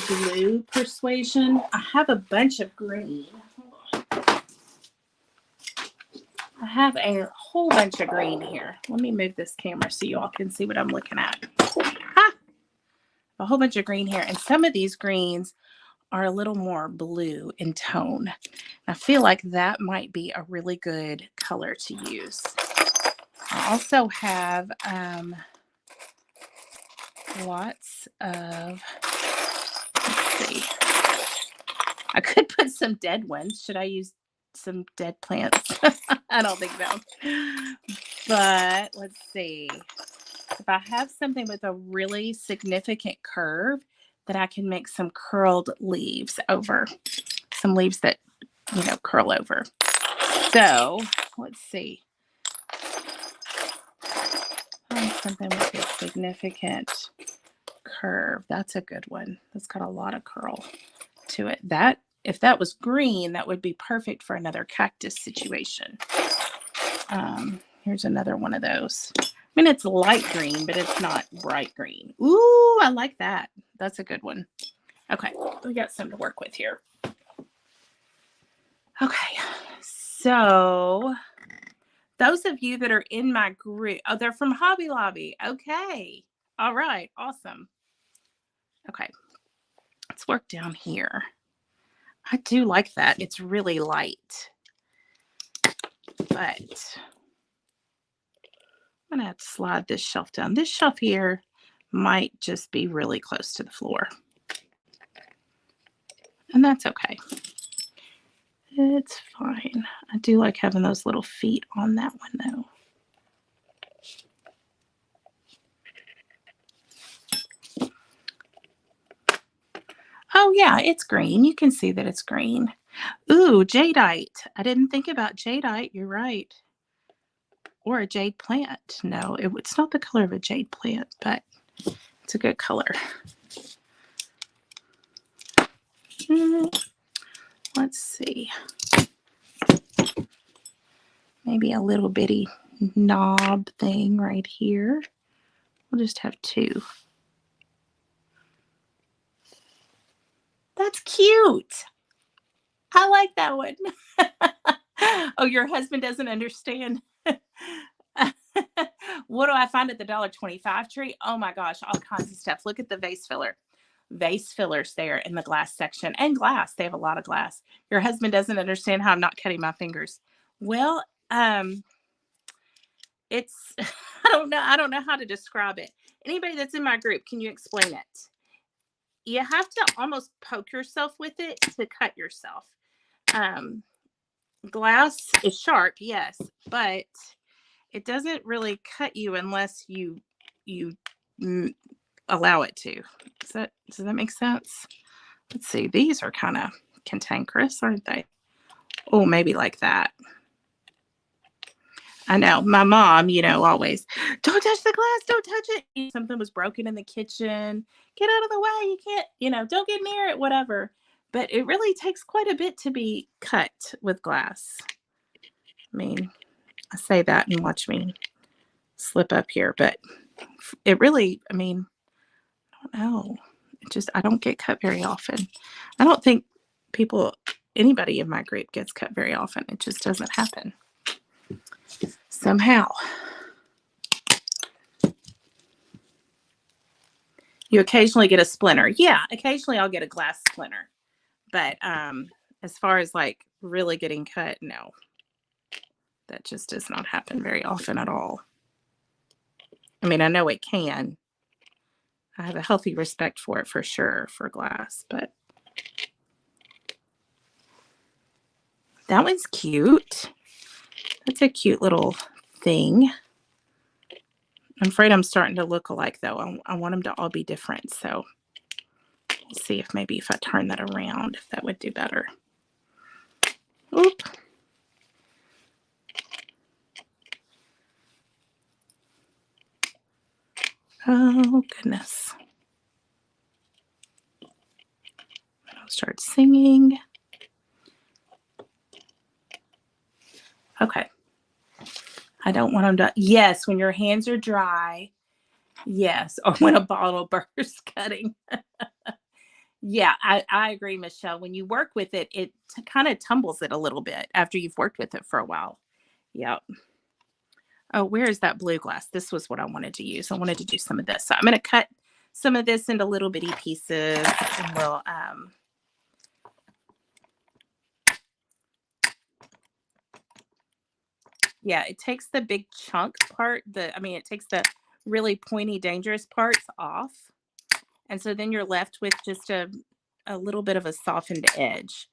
blue persuasion. I have a bunch of green. I have a whole bunch of green here. Let me move this camera so you all can see what I'm looking at. A whole bunch of green here. And some of these greens are a little more blue in tone. I feel like that might be a really good color to use. I also have lots of, let's see. I could put some dead ones. Should I use some dead plants? I don't think so. But let's see. If I have something with a really significant curve, that I can make some curled leaves over. Some leaves that, curl over. So let's see. Something with a significant curve. That's a good one. That's got a lot of curl to it. That if that was green, that would be perfect for another cactus situation. Here's another one of those. I mean, it's light green, but it's not bright green. Ooh, I like that. That's a good one. Okay, we got some to work with here. Okay, so those of you that are in my group, oh, they're from Hobby Lobby. Okay, all right, awesome. Okay, let's work down here. I do like that. It's really light, but I'm gonna have to slide this shelf down. This shelf here might just be really close to the floor, and that's okay. It's fine. I do like having those little feet on that one though. Oh yeah, it's green. You can see that it's green. Ooh, jadeite. I didn't think about jadeite. You're right. Or a jade plant. No, it's not the color of a jade plant, but it's a good color. Let's see. Maybe a little bitty knob thing right here. We'll just have two. That's cute. I like that one. Oh, your husband doesn't understand. What do I find at the $1.25 tree? Oh my gosh, all kinds of stuff. Look at the vase filler. Vase fillers there in the glass section, and glass. They have a lot of glass. Your husband doesn't understand how I'm not cutting my fingers. Well, it's I don't know how to describe it. Anybody that's in my group, can you explain it? You have to almost poke yourself with it to cut yourself. Glass is sharp, yes, but it doesn't really cut you unless you allow it to. Does that make sense? Let's see. These are kind of cantankerous, aren't they? Oh, maybe like that. I know my mom, always, don't touch the glass, don't touch it. Something was broken in the kitchen. Get out of the way. You can't, don't get near it, whatever. But it really takes quite a bit to be cut with glass. I mean, I say that and watch me slip up here, but it really, I don't know. I don't get cut very often. I don't think anybody in my group gets cut very often. It just doesn't happen. Somehow. You occasionally get a splinter. Yeah, occasionally I'll get a glass splinter. But as far as like really getting cut, no. That just does not happen very often at all. I mean, I know it can. I have a healthy respect for it for sure, for glass, but that one's cute. That's a cute little thing. I'm afraid I'm starting to look alike though. I want them to all be different. So we'll see if maybe if I turn that around, if that would do better. Oop. Oh goodness. I'll start singing. Okay. I don't want them to, yes, when your hands are dry. Yes, or when a bottle bursts cutting. Yeah, I agree, Michelle. When you work with it, it kind of tumbles it a little bit after you've worked with it for a while. Yep. Oh, where is that blue glass? This was what I wanted to use. I wanted to do some of this. So I'm going to cut some of this into little bitty pieces, and we'll yeah, it takes the big chunk part, it takes the really pointy, dangerous parts off. And so then you're left with just a little bit of a softened edge.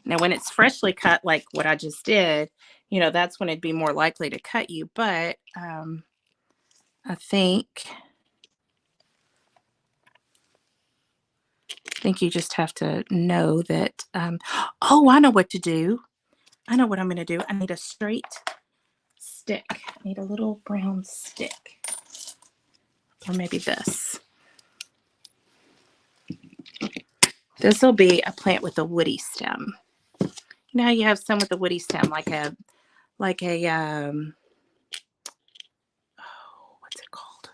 Now, when it's freshly cut, like what I just did, that's when it'd be more likely to cut you. But I think you just have to know that. Oh, I know what to do. I know what I'm going to do. I need a straight stick. I need a little brown stick. Or maybe this. This will be a plant with a woody stem. You know how you have some with a woody stem, like a what's it called?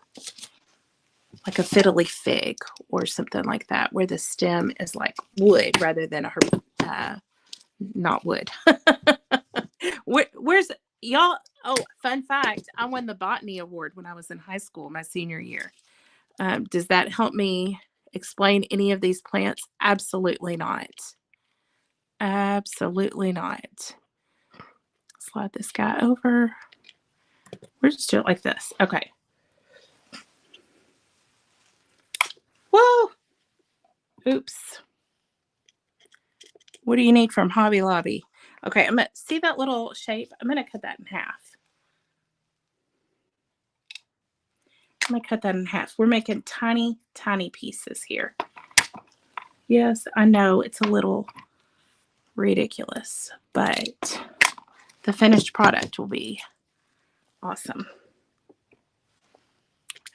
Like a fiddly fig or something like that, where the stem is like wood rather than not wood. Where's y'all? Oh, fun fact, I won the botany award when I was in high school, my senior year. Does that help me explain any of these plants? Absolutely not. Absolutely not. Slide this guy over. We're just doing it like this. Okay. Whoa. Oops. What do you need from Hobby Lobby? Okay, I'm gonna see that little shape. I'm gonna cut that in half. I'm gonna cut that in half. We're making tiny, tiny pieces here. Yes, I know it's a little ridiculous, but the finished product will be awesome.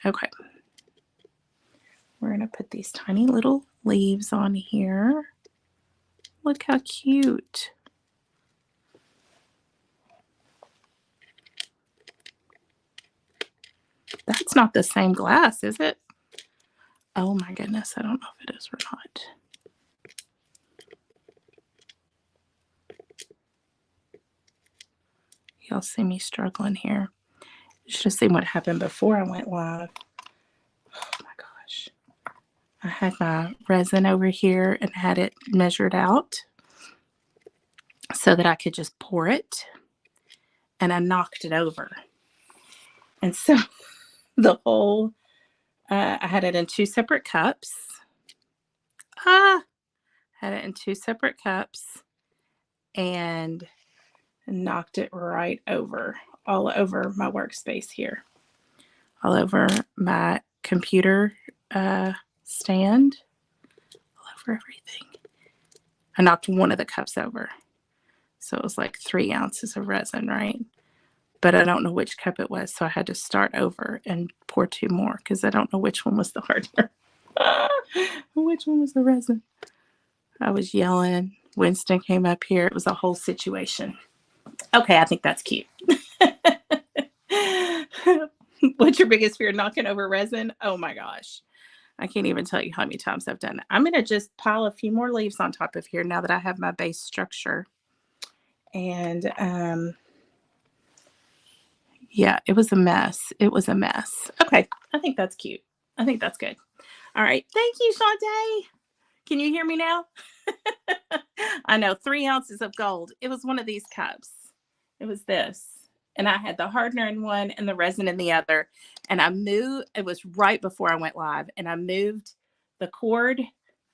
Okay. We're gonna put these tiny little leaves on here. Look how cute. That's not the same glass, is it? Oh my goodness, I don't know if it is or not. Y'all see me struggling here. You should have seen what happened before I went live. Oh my gosh. I had my resin over here and had it measured out so that I could just pour it. And I knocked it over. And so the whole, I had it in 2 separate cups. Had it in 2 separate cups and knocked it right over, all over my workspace here, all over my computer stand, all over everything. I knocked one of the cups over. So it was like 3 ounces of resin, right? But I don't know which cup it was, so I had to start over and pour 2 more because I don't know which one was the hardener. Which one was the resin? I was yelling. Winston came up here. It was a whole situation. Okay, I think that's cute. What's your biggest fear? Knocking over resin? Oh my gosh. I can't even tell you how many times I've done it. I'm going to just pile a few more leaves on top of here now that I have my base structure. And yeah, it was a mess. It was a mess. Okay, I think that's cute. I think that's good. All right. Thank you, Shantae. Can you hear me now? I know, 3 ounces of gold. It was one of these cups. It was this. And I had the hardener in one and the resin in the other. And I moved, it was right before I went live. And I moved the cord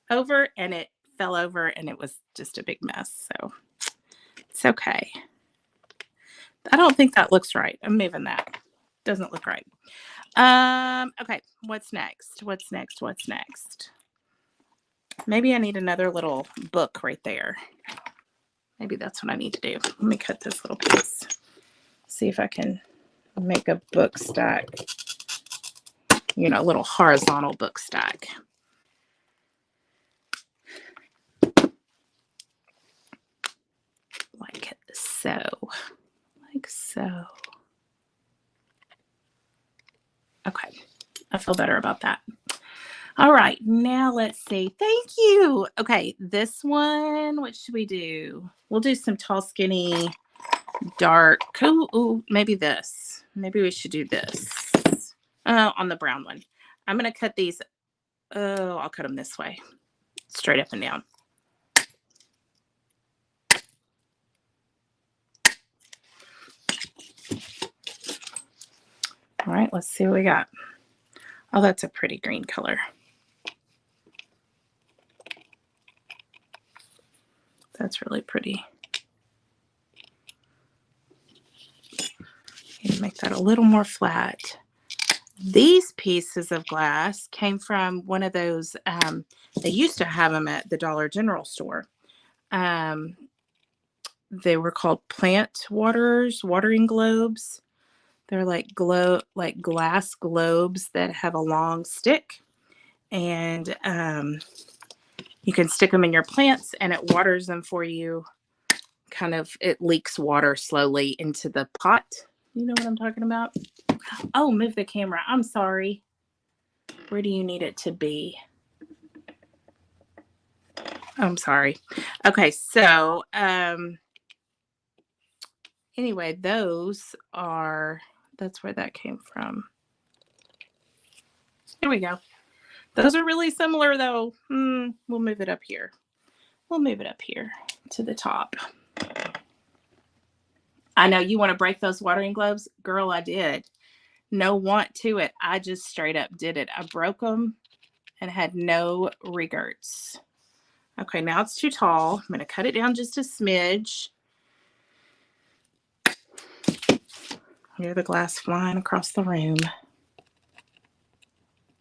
over and it fell over and it was just a big mess. So it's okay. I don't think that looks right. I'm moving that. Doesn't look right. Okay, what's next? What's next? What's next? Maybe I need another little book right there. Maybe that's what I need to do. Let me cut this little piece. See if I can make a book stack. You know, a little horizontal book stack. Like so. Like so. Okay. I feel better about that. All right. Now let's see. Thank you. Okay. This one, what should we do? We'll do some tall, skinny, dark. Ooh, maybe this. Maybe we should do this. On the brown one. I'm going to cut these. Oh, I'll cut them this way. Straight up and down. All right, let's see what we got. Oh, that's a pretty green color. That's really pretty. Need to make that a little more flat. These pieces of glass came from one of those, they used to have them at the Dollar General store. They were called plant watering globes. They're like glass globes that have a long stick. And You can stick them in your plants and it waters them for you. Kind of, it leaks water slowly into the pot. You know what I'm talking about? Oh, move the camera. I'm sorry. Where do you need it to be? I'm sorry. Okay, so anyway, that's where that came from. Here we go. Those are really similar though. We'll move it up here. We'll move it up here to the top. I know you want to break those watering globes. Girl, I did. No want to it. I just straight up did it. I broke them and had no regrets. Okay, now it's too tall. I'm going to cut it down just a smidge. Hear the glass flying across the room.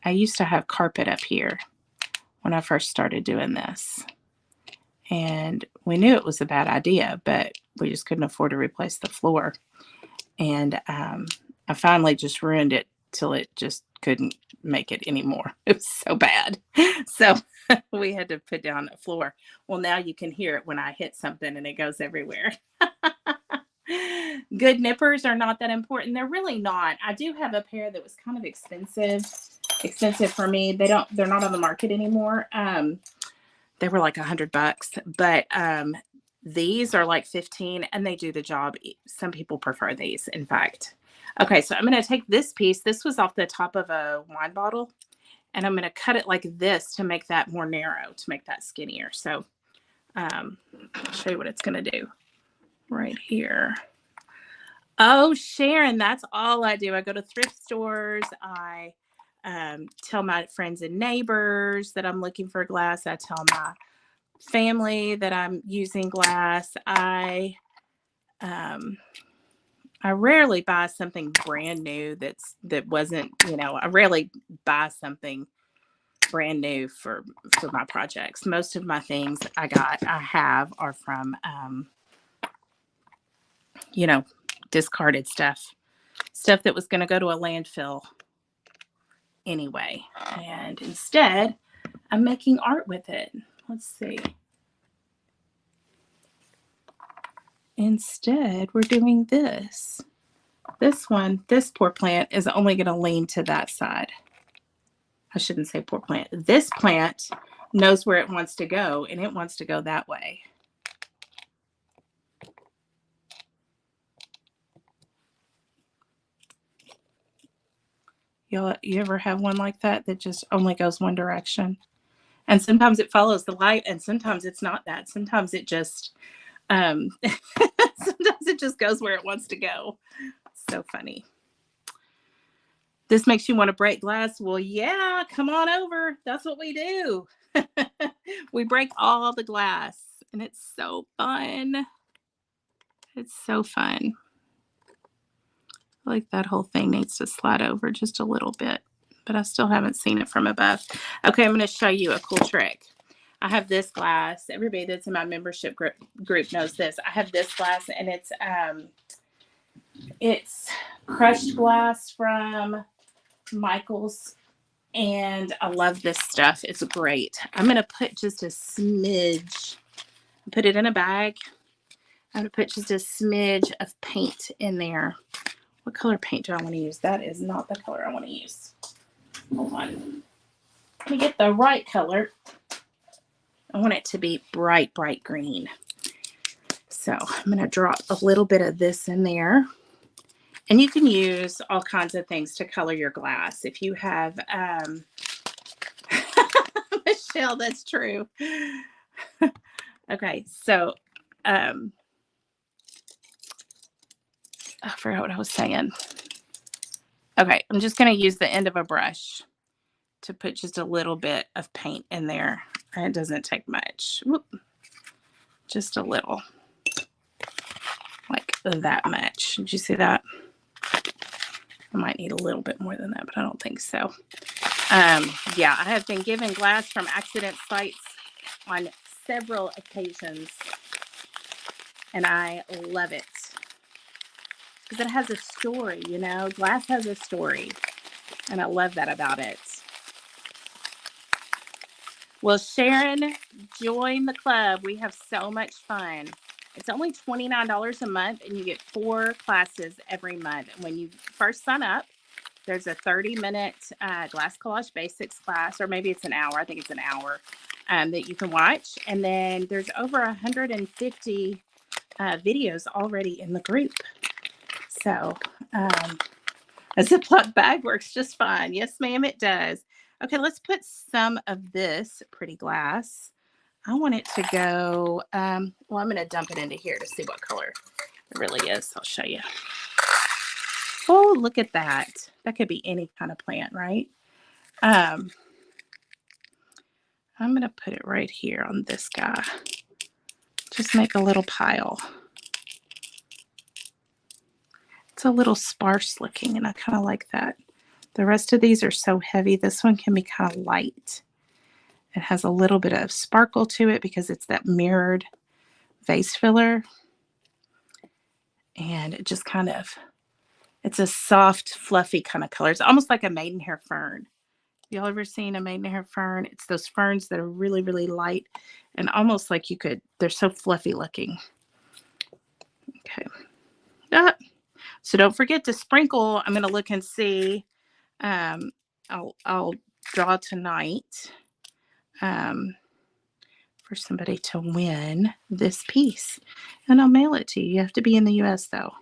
I used to have carpet up here when I first started doing this. And we knew it was a bad idea, but we just couldn't afford to replace the floor. And I finally just ruined it till it just couldn't make it anymore. It was so bad. So we had to put down a floor. Well, now you can hear it when I hit something and it goes everywhere. Good nippers are not that important. They're really not. I do have a pair that was kind of expensive for me. They're not on the market anymore. They were like $100, but these are like 15 and they do the job. Some people prefer these, in fact. Okay, so I'm going to take this piece. This was off the top of a wine bottle, and I'm going to cut it like this to make that more narrow, to make that skinnier. So I'll show you what it's going to do right here. Oh, Sharon, that's all I do. I go to thrift stores. I tell my friends and neighbors that I'm looking for glass. I tell my family that I'm using glass. I rarely buy something brand new that wasn't, I rarely buy something brand new for my projects. Most of my things I have are from discarded stuff that was going to go to a landfill anyway. And instead, I'm making art with it. Let's see. Instead, we're doing this. This poor plant is only going to lean to that side. I shouldn't say poor plant. This plant knows where it wants to go, and it wants to go that way. You ever have one like that just only goes one direction? And sometimes it follows the light, and sometimes it's not that. Sometimes it just sometimes it just goes where it wants to go. So funny. This makes you want to break glass? Well, yeah, come on over. That's what we do. We break all the glass, and it's so fun. It's so fun. Like that whole thing needs to slide over just a little bit, but I still haven't seen it from above. Okay, I'm going to show you a cool trick. I have this glass. Everybody that's in my membership group knows this. I have this glass, and it's crushed glass from Michael's, and I love this stuff. It's great. I'm going to put just a smidge, put it in a bag. I'm going to put just a smidge of paint in there. What color paint do I want to use? That is not the color I want to use. Hold on. Let me get the right color. I want it to be bright, bright green. So I'm going to drop a little bit of this in there. And you can use all kinds of things to color your glass. If you have, Michelle, that's true. Okay, so I forgot what I was saying. Okay, I'm just going to use the end of a brush to put just a little bit of paint in there. It doesn't take much. Whoop. Just a little. Like that much. Did you see that? I might need a little bit more than that, but I don't think so. Yeah, I have been given glass from accident sites on several occasions, and I love it because it has a story, glass has a story, and I love that about it. Well, Sharon, join the club. We have so much fun. It's only $29 a month, and you get 4 classes every month. And when you first sign up, there's a 30-minute glass collage basics class, or maybe it's an hour. I think it's an hour that you can watch. And then there's over 150 videos already in the group. So a Ziploc bag works just fine. Yes, ma'am, it does. Okay, let's put some of this pretty glass. I want it to go, well, I'm going to dump it into here to see what color it really is. I'll show you. Oh, look at that. That could be any kind of plant, right? I'm going to put it right here on this guy. Just make a little pile. It's a little sparse looking, and I kind of like that. The rest of these are so heavy. This one can be kind of light. It has a little bit of sparkle to it because it's that mirrored vase filler. And it just kind of, it's a soft, fluffy kind of color. It's almost like a maidenhair fern. Y'all ever seen a maidenhair fern? It's those ferns that are really, really light and almost like you could, they're so fluffy looking. Okay. So don't forget to sprinkle. I'm going to look and see. I'll draw tonight for somebody to win this piece, and I'll mail it to you. You have to be in the U.S. though.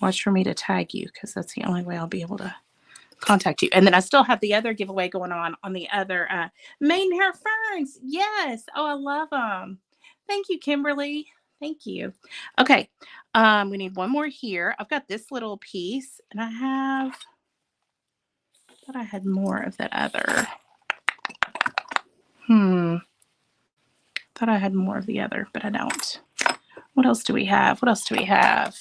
Watch for me to tag you because that's the only way I'll be able to contact you. And then I still have the other giveaway going on the other maidenhair ferns. Yes. Oh, I love them. Thank you, Kimberly. Thank you. Okay. We need one more here. I've got this little piece, and I thought I had more of that other. Thought I had more of the other, but I don't. What else do we have? What else do we have?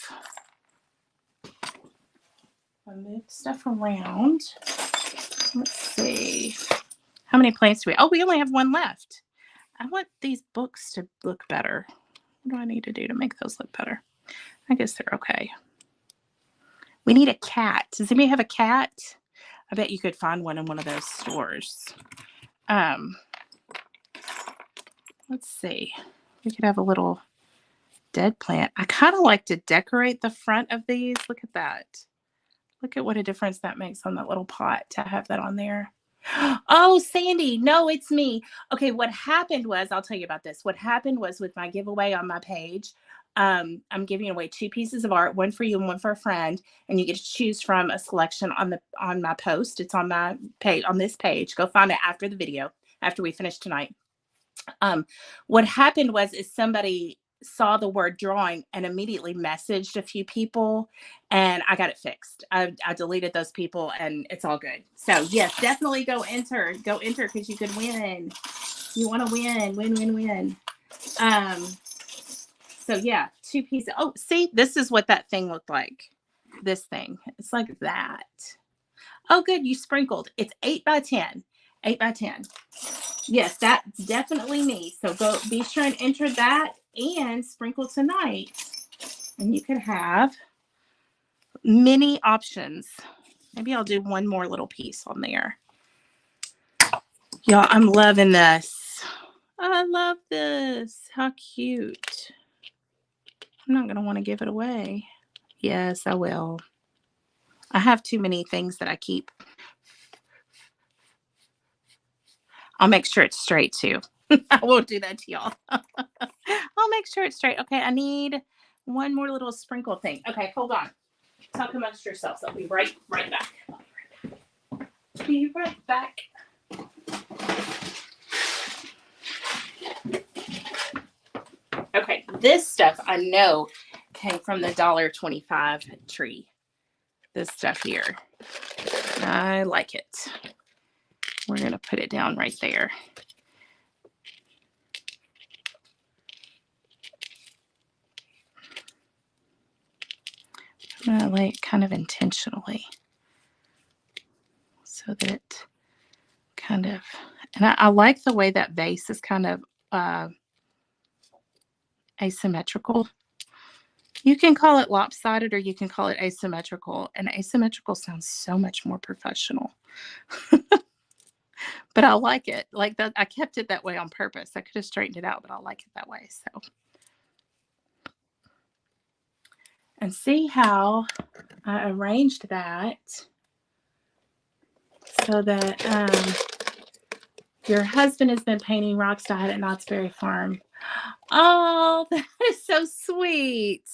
I moved stuff around. Let's see. How many plants do we? Oh, we only have one left. I want these books to look better. What do I need to do to make those look better? I guess they're okay. We need a cat. Does anybody have a cat? I bet you could find one in one of those stores. Let's see. We could have a little dead plant. I kind of like to decorate the front of these. Look at that. Look at what a difference that makes on that little pot to have that on there. Oh, Sandy, no, it's me. Okay, what happened was, I'll tell you about this. What happened was with my giveaway on my page, I'm giving away 2 pieces of art, one for you and one for a friend, and you get to choose from a selection on my post. It's on my page, on this page. Go find it after the video, after we finish tonight. What happened was somebody saw the word drawing and immediately messaged a few people, and I got it fixed. I deleted those people, and it's all good. So yes, definitely go enter because you could win. You want to win. So yeah, 2 pieces. Oh, see, this is what that thing looked like. This thing, it's like that. Oh, good, you sprinkled. It's 8 by 10. 8 by 10. Yes, that's definitely me. So go be sure and enter that and sprinkle tonight. And you could have many options. Maybe I'll do one more little piece on there. Y'all, I'm loving this. I love this. How cute. I'm not going to want to give it away. Yes, I will. I have too many things that I keep. I'll make sure it's straight too. I won't do that to y'all. I'll make sure it's straight. Okay, I need one more little sprinkle thing. Okay, hold on. Talk amongst yourselves. I'll be right back. Be right back. Okay, this stuff I know came from the $1.25 tree. This stuff here. I like it. We're going to put it down right there. I'm going to lay it kind of intentionally so that it kind of, and I like the way that vase is kind of asymmetrical. You can call it lopsided or you can call it asymmetrical, and asymmetrical sounds so much more professional. But I like it. Like that, I kept it that way on purpose. I could have straightened it out, but I like it that way. So, and see how I arranged that so that your husband has been painting rocks dyed at Knott's Berry Farm. Oh, that is so sweet.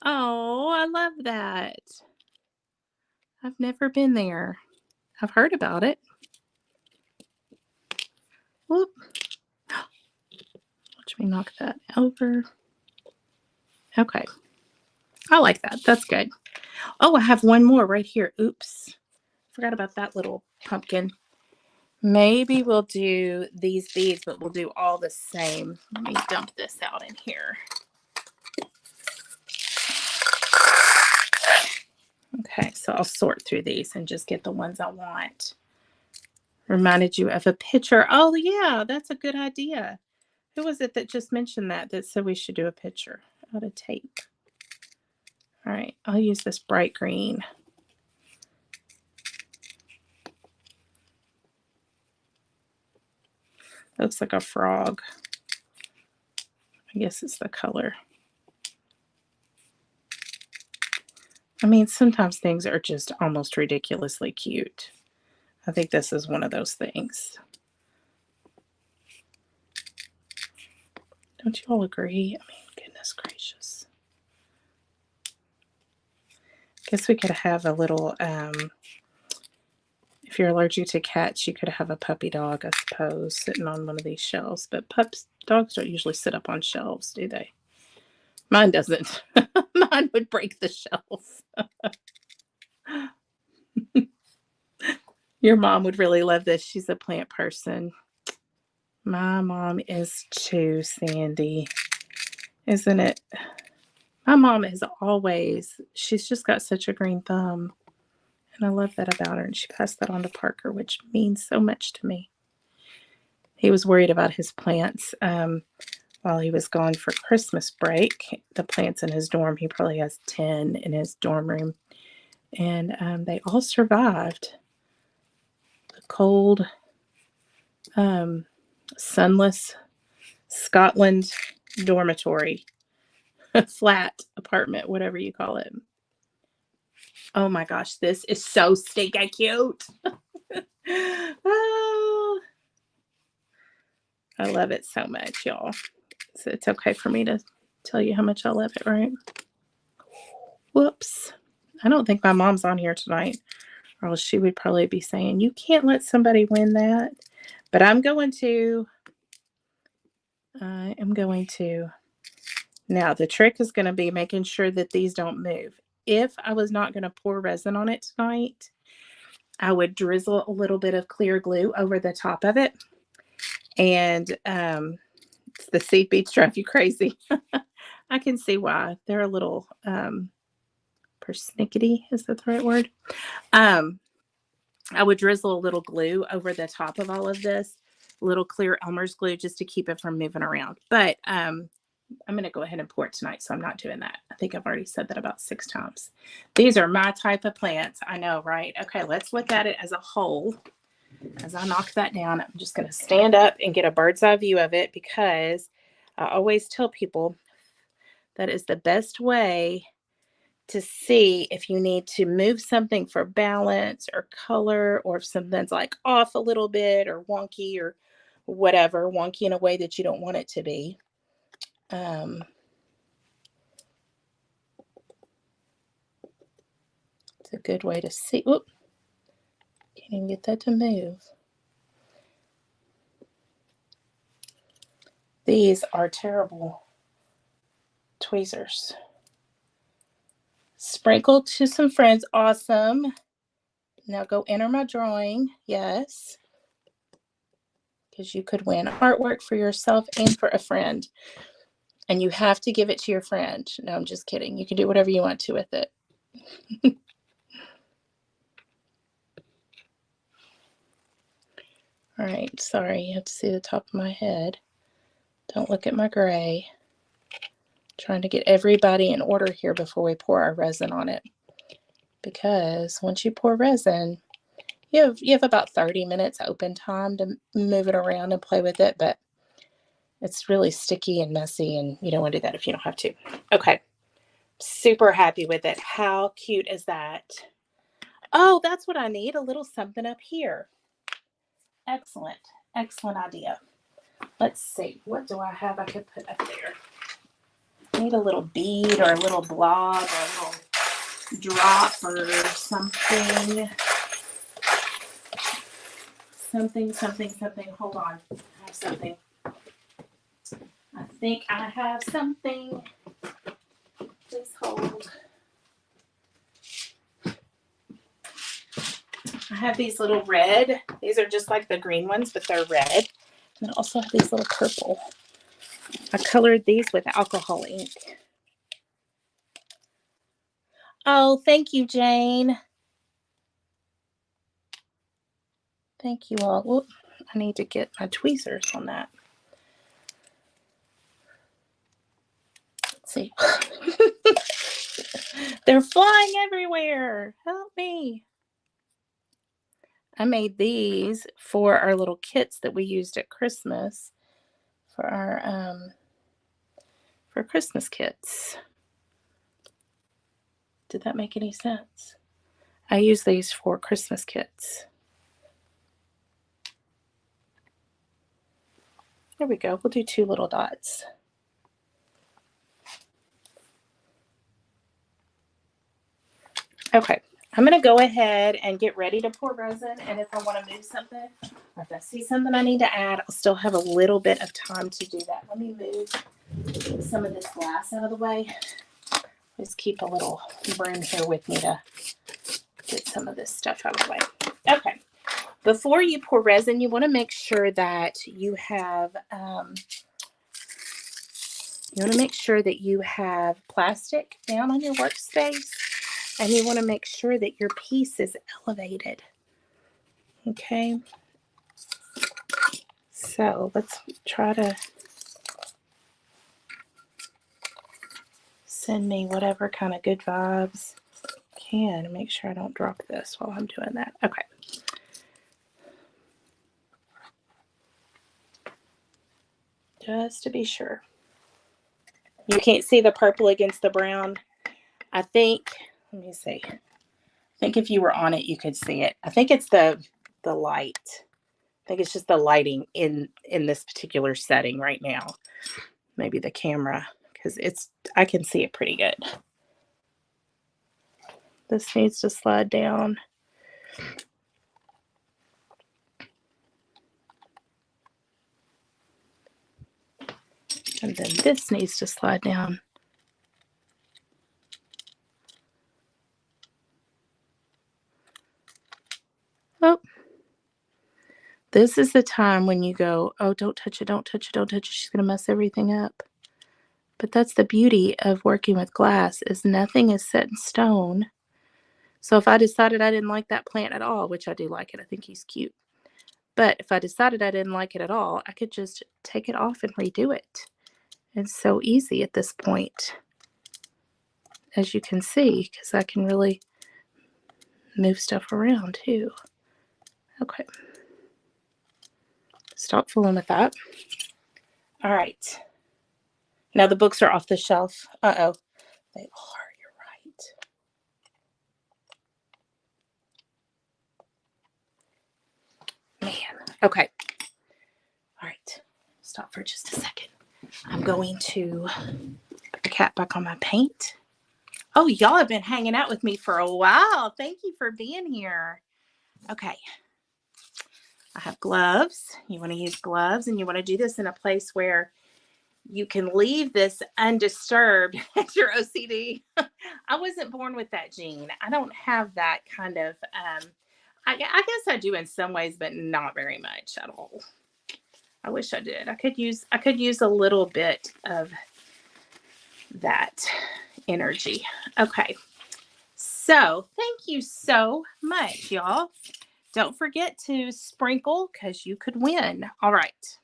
Oh, I love that. I've never been there. I've heard about it. Whoop. Watch me knock that over. Okay. I like that. That's good. Oh, I have one more right here. Oops. Forgot about that little pumpkin. Maybe we'll do these beads, but we'll do all the same. Let me dump this out in here. Okay, so I'll sort through these and just get the ones I want. Reminded you of a picture. Oh, yeah, that's a good idea. Who was it that just mentioned that said we should do a picture out of tape? All right, I'll use this bright green. Looks like a frog. I guess it's the color. I mean, sometimes things are just almost ridiculously cute. I think this is one of those things. Don't you all agree? I mean, goodness gracious. Guess we could have a little, if you're allergic to cats, you could have a puppy dog, I suppose, sitting on one of these shelves. But dogs don't usually sit up on shelves, do they? Mine doesn't. Mine would break the shelf. Your mom would really love this. She's a plant person. My mom is too, Sandy. Isn't it? My mom is always, she's just got such a green thumb. And I love that about her. And she passed that on to Parker, which means so much to me. He was worried about his plants while he was gone for Christmas break. The plants in his dorm, he probably has 10 in his dorm room. And they all survived the cold, sunless Scotland dormitory, flat apartment, whatever you call it. Oh my gosh, this is so stinking cute. Oh, I love it so much, y'all. So it's okay for me to tell you how much I love it, right? Whoops. I don't think my mom's on here tonight, or else she would probably be saying, you can't let somebody win that. But I'm going to. I am going to. Now, the trick is going to be making sure that these don't move. If I was not going to pour resin on it tonight, I would drizzle a little bit of clear glue over the top of it. And the seed beads drive you crazy. I can see why. They're a little persnickety. Is that the right word? I would drizzle a little glue over the top of all of this. A little clear Elmer's glue just to keep it from moving around. But I'm going to go ahead and pour it tonight, so I'm not doing that. I think I've already said that about 6 times. These are my type of plants. I know, right? Okay, let's look at it as a whole. As I knock that down, I'm just going to stand up and get a bird's eye view of it, because I always tell people that is the best way to see if you need to move something for balance or color, or if something's like off a little bit or wonky or whatever, wonky in a way that you don't want it to be. It's a good way to see. Oop, can't even get that to move. These are terrible tweezers. Sprinkle to some friends. Awesome. Now go enter my drawing. Yes. Because you could win artwork for yourself and for a friend. And you have to give it to your friend. No, I'm just kidding. You can do whatever you want to with it. All right. Sorry, you have to see the top of my head. Don't look at my gray. Trying to get everybody in order here before we pour our resin on it. Because once you pour resin, You have about 30 minutes open time to move it around and play with it, but it's really sticky and messy, and you don't want to do that if you don't have to. Okay. Super happy with it. How cute is that? Oh, that's what I need. A little something up here. Excellent. Excellent idea. Let's see. What do I have I could put up there? I need a little bead or a little blob or a little drop or something. Something. Hold on. I have something. I think I have something. Please hold. I have these little red. These are just like the green ones, but they're red. And I also have these little purple. I colored these with alcohol ink. Oh, thank you, Jane. Thank you all. Whoop, I need to get my tweezers on that. Let's see. They're flying everywhere. Help me. I made these for our little kits that we used at Christmas for our for Christmas kits. Did that make any sense? I use these for Christmas kits. There we go. We'll do 2 little dots. Okay, I'm going to go ahead and get ready to pour resin, and if I want to move something, or if I see something I need to add, I'll still have a little bit of time to do that. Let me move some of this glass out of the way. Just keep a little broom here with me to get some of this stuff out of the way. Okay, before you pour resin, you want to make sure that you have plastic down on your workspace. And you want to make sure that your piece is elevated. Okay. So let's try to send me whatever kind of good vibes can. Make sure I don't drop this while I'm doing that. Okay. Just to be sure. You can't see the purple against the brown. I think, let me see. I think if you were on it, you could see it. I think it's the light. I think it's just the lighting in this particular setting right now. Maybe the camera, because I can see it pretty good. This needs to slide down. And then this needs to slide down. Oh, this is the time when you go, oh, don't touch it, don't touch it, don't touch it. She's going to mess everything up. But that's the beauty of working with glass, is nothing is set in stone. So if I decided I didn't like that plant at all, which I do like it, I think he's cute. But if I decided I didn't like it at all, I could just take it off and redo it. It's so easy at this point, as you can see, because I can really move stuff around too. Okay. Stop fooling with that. All right. Now the books are off the shelf. Uh-oh. They are, you're right. Man. Okay. All right. Stop for just a second. I'm going to put the cap back on my paint. Oh, y'all have been hanging out with me for a while. Thank you for being here. Okay. I have gloves. You want to use gloves, and you want to do this in a place where you can leave this undisturbed. As your OCD. I wasn't born with that gene. I don't have that kind of, I guess I do in some ways, but not very much at all. I wish I did. I could use a little bit of that energy. Okay. So thank you so much, y'all. Don't forget to sprinkle, because you could win. All right.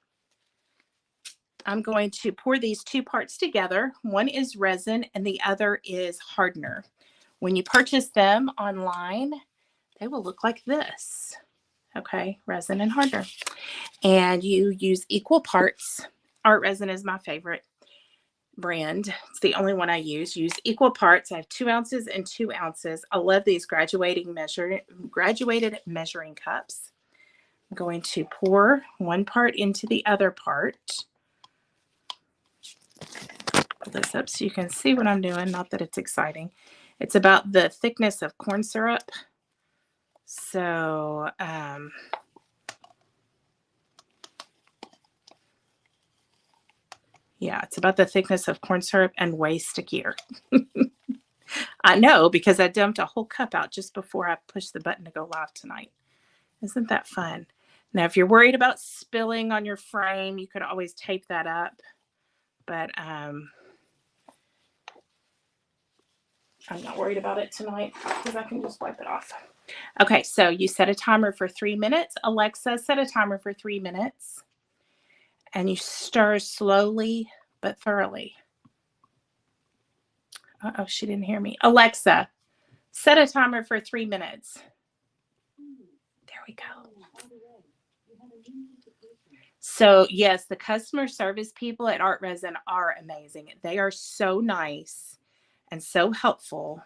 I'm going to pour these 2 parts together. One is resin and the other is hardener. When you purchase them online, they will look like this. Okay, resin and hardener. And you use equal parts. Art resin is my favorite brand. It's the only one I use. Use equal parts. I have 2 ounces and 2 ounces. I love these graduated measuring cups. I'm going to pour one part into the other part. Put this up so you can see what I'm doing. Not that it's exciting. It's about the thickness of corn syrup. So, yeah, it's about the thickness of corn syrup and way stickier. I know, because I dumped a whole cup out just before I pushed the button to go live tonight. Isn't that fun? Now, if you're worried about spilling on your frame, you could always tape that up. But I'm not worried about it tonight because I can just wipe it off. Okay, so you set a timer for 3 minutes. Alexa, set a timer for 3 minutes. And you stir slowly but thoroughly. Uh-oh, she didn't hear me. Alexa, set a timer for 3 minutes. There we go. So, yes, the customer service people at Art Resin are amazing. They are so nice and so helpful.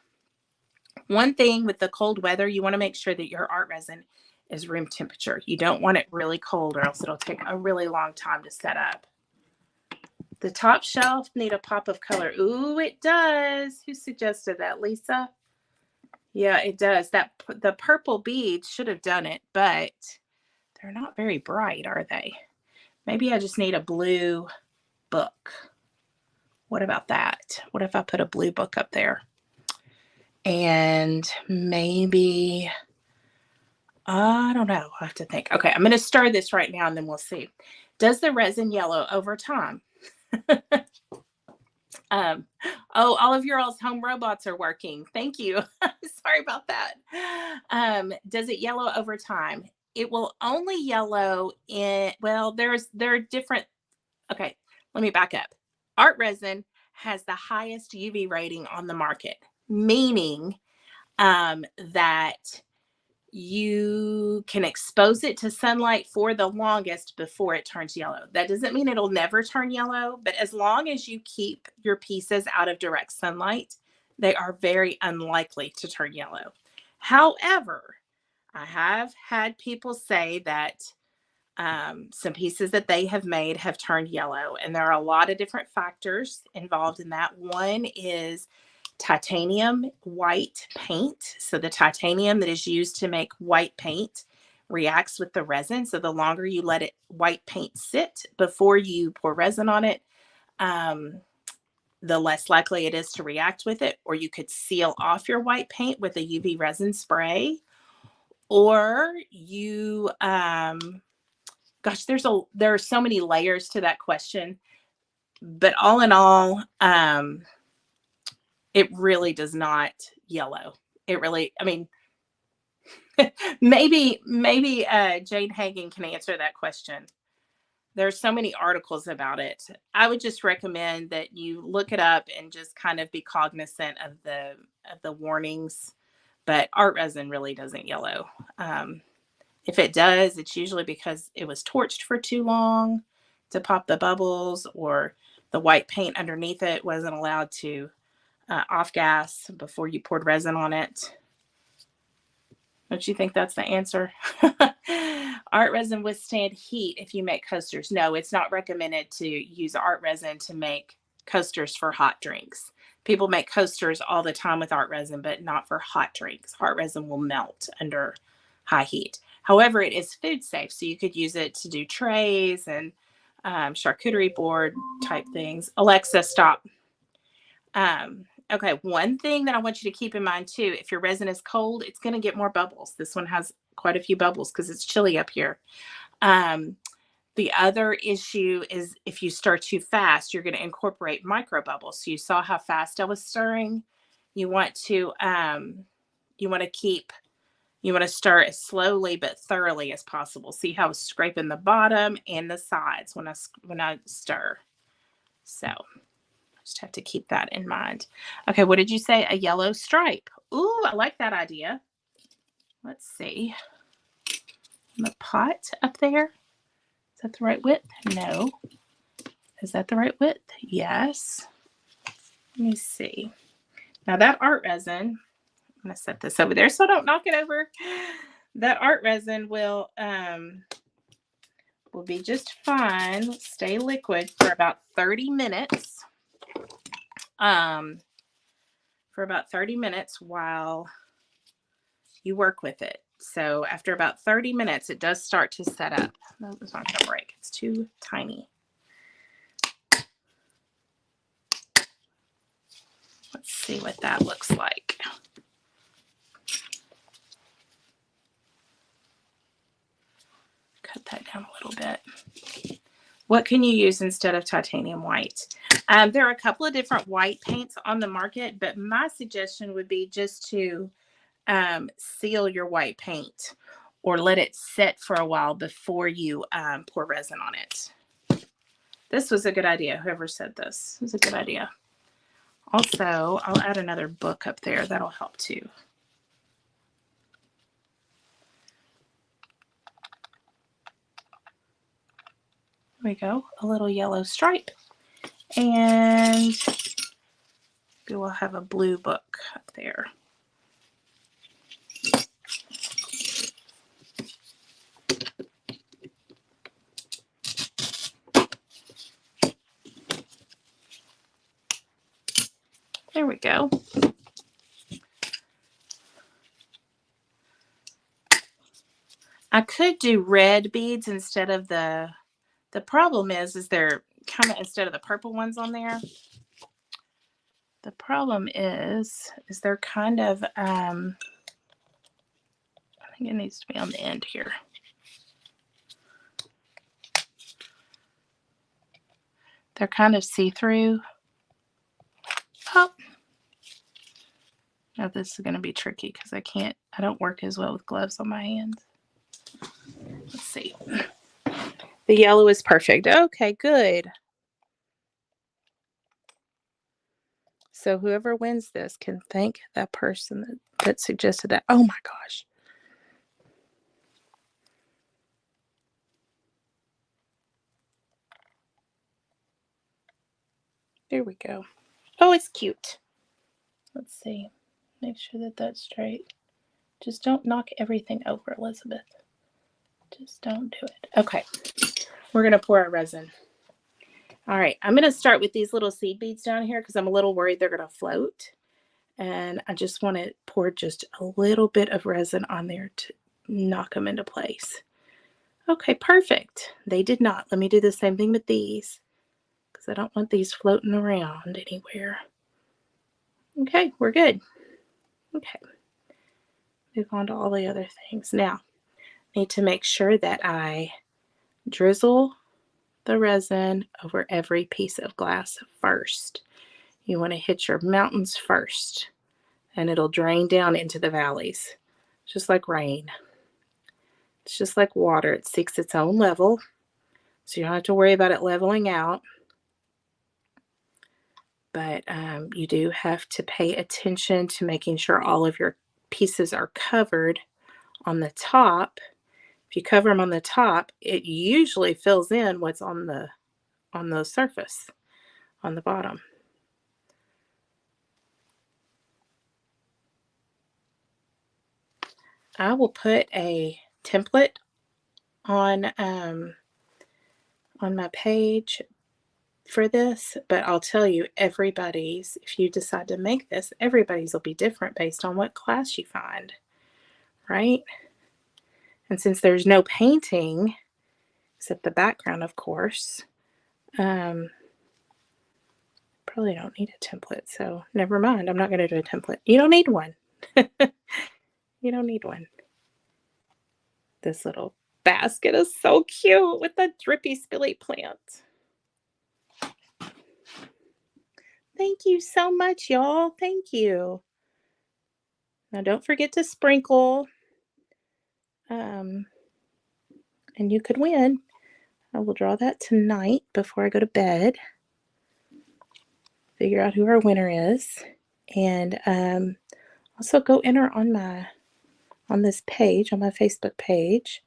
One thing with the cold weather, you want to make sure that your art resin is room temperature. You don't want it really cold or else it'll take a really long time to set up. The top shelf need a pop of color. Ooh, it does. Who suggested that, Lisa? Yeah, it does. The purple beads should have done it, but they're not very bright, are they? Maybe I just need a blue book. What about that? What if I put a blue book up there? And maybe, I don't know. I have to think. Okay, I'm going to stir this right now and then we'll see. Does the resin yellow over time? Oh, all of your all's home robots are working. Thank you. Sorry about that. Does it yellow over time? It will only yellow in, well, there are different. Okay, let me back up. Art resin has the highest UV rating on the market, meaning that you can expose it to sunlight for the longest before it turns yellow. That doesn't mean it'll never turn yellow, but as long as you keep your pieces out of direct sunlight, they are very unlikely to turn yellow. However, I have had people say that some pieces that they have made have turned yellow, and there are a lot of different factors involved in that. One is titanium white paint. So the titanium that is used to make white paint reacts with the resin. So the longer you let it white paint sit before you pour resin on it, the less likely it is to react with it. Or you could seal off your white paint with a UV resin spray. Or you, gosh, there are so many layers to that question. But all in all, it really does not yellow. It really, I mean, maybe Jade Hagen can answer that question. There's so many articles about it. I would just recommend that you look it up and just kind of be cognizant of the warnings. But art resin really doesn't yellow. If it does, it's usually because it was torched for too long to pop the bubbles, or the white paint underneath it wasn't allowed to off gas before you poured resin on it. Don't you think that's the answer? Art resin withstand heat if you make coasters. No, it's not recommended to use art resin to make coasters for hot drinks. People make coasters all the time with art resin, but not for hot drinks. Art resin will melt under high heat. However, it is food safe, so you could use it to do trays and charcuterie board type things. Alexa, stop. Okay, one thing that I want you to keep in mind too, if your resin is cold, it's going to get more bubbles. This one has quite a few bubbles because it's chilly up here. The other issue is if you stir too fast, you're going to incorporate micro bubbles. So you saw how fast I was stirring. You want to stir as slowly but thoroughly as possible. See how I was scraping the bottom and the sides when I stir. So just have to keep that in mind. Okay, what did you say? A yellow stripe. Ooh, I like that idea. let's see, the pot up there. Is that the right width? No. Is that the right width? Yes. Let me see. Now that art resin, I'm going to set this over there so I don't knock it over. That art resin will be just fine. Stay liquid for about 30 minutes. For about 30 minutes while you work with it. So after about 30 minutes, it does start to set up. No, it's not going to break. It's too tiny. Let's see what that looks like. Cut that down a little bit. What can you use instead of titanium white? There are a couple of different white paints on the market, but my suggestion would be just to seal your white paint or let it set for a while before you pour resin on it. This was a good idea. Whoever said this was a good idea. Also, I'll add another book up there. That'll help too. There we go. A little yellow stripe. And we will have a blue book up there. There we go. I could do red beads instead of the problem is they're kind of, instead of the purple ones on there, the problem is they're kind of, I think it needs to be on the end here. They're kind of see-through. Oh, now this is going to be tricky because I don't work as well with gloves on my hands. Let's see. The yellow is perfect. Okay, good. So whoever wins this can thank that person that suggested that. Oh my gosh. There we go. Oh, it's cute. Let's see. Make sure that that's straight. Just don't knock everything over, Elizabeth. Just don't do it. Okay. We're going to pour our resin. All right. I'm going to start with these little seed beads down here because I'm a little worried they're going to float. And I just want to pour just a little bit of resin on there to knock them into place. Okay, perfect. They did not. Let me do the same thing with these because I don't want these floating around anywhere. Okay, we're good. Okay. Move on to all the other things. Now, need to make sure that I drizzle the resin over every piece of glass first. You want to hit your mountains first, and it'll drain down into the valleys, just like rain. It's just like water. It seeks its own level, so you don't have to worry about it leveling out. But you do have to pay attention to making sure all of your pieces are covered on the top. If you cover them on the top, it usually fills in what's on the surface on the bottom. I will put a template on my page for this, but I'll tell you, everybody's, if you decide to make this, everybody's will be different based on what class you find, right? And since there's no painting, except the background, of course, probably don't need a template, so never mind. I'm not going to do a template. You don't need one. You don't need one. This little basket is so cute with the drippy spilly plant. Thank you so much, y'all. Thank you. Now don't forget to sprinkle. And you could win. I will draw that tonight before I go to bed. Figure out who our winner is. And also go enter on on this page, on my Facebook page.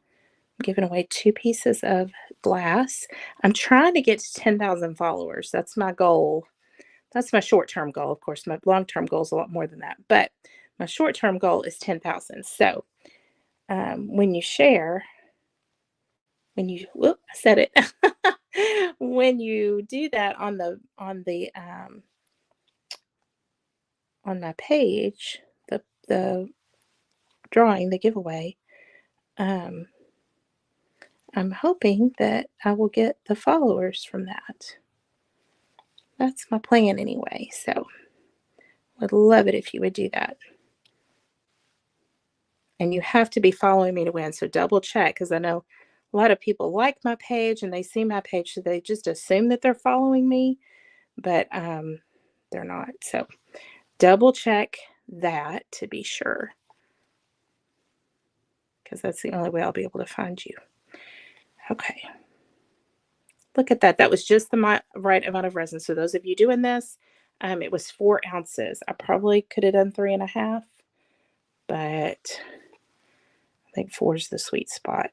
I'm giving away 2 pieces of glass. I'm trying to get to 10,000 followers. That's my goal. That's my short-term goal. Of course, my long-term goal is a lot more than that, but my short-term goal is 10,000. So, when you share, whoop, I said it. When you do that on my page, the drawing, the giveaway, um, I'm hoping that I will get the followers from that. That's my plan anyway. So, would love it if you would do that. And you have to be following me to win. So double check, because I know a lot of people like my page and they see my page, so they just assume that they're following me, but they're not. So double check that to be sure, because that's the only way I'll be able to find you. Okay. Look at that. That was just the right amount of resin. So those of you doing this, it was 4 ounces. I probably could have done 3.5, but I think 4 is the sweet spot.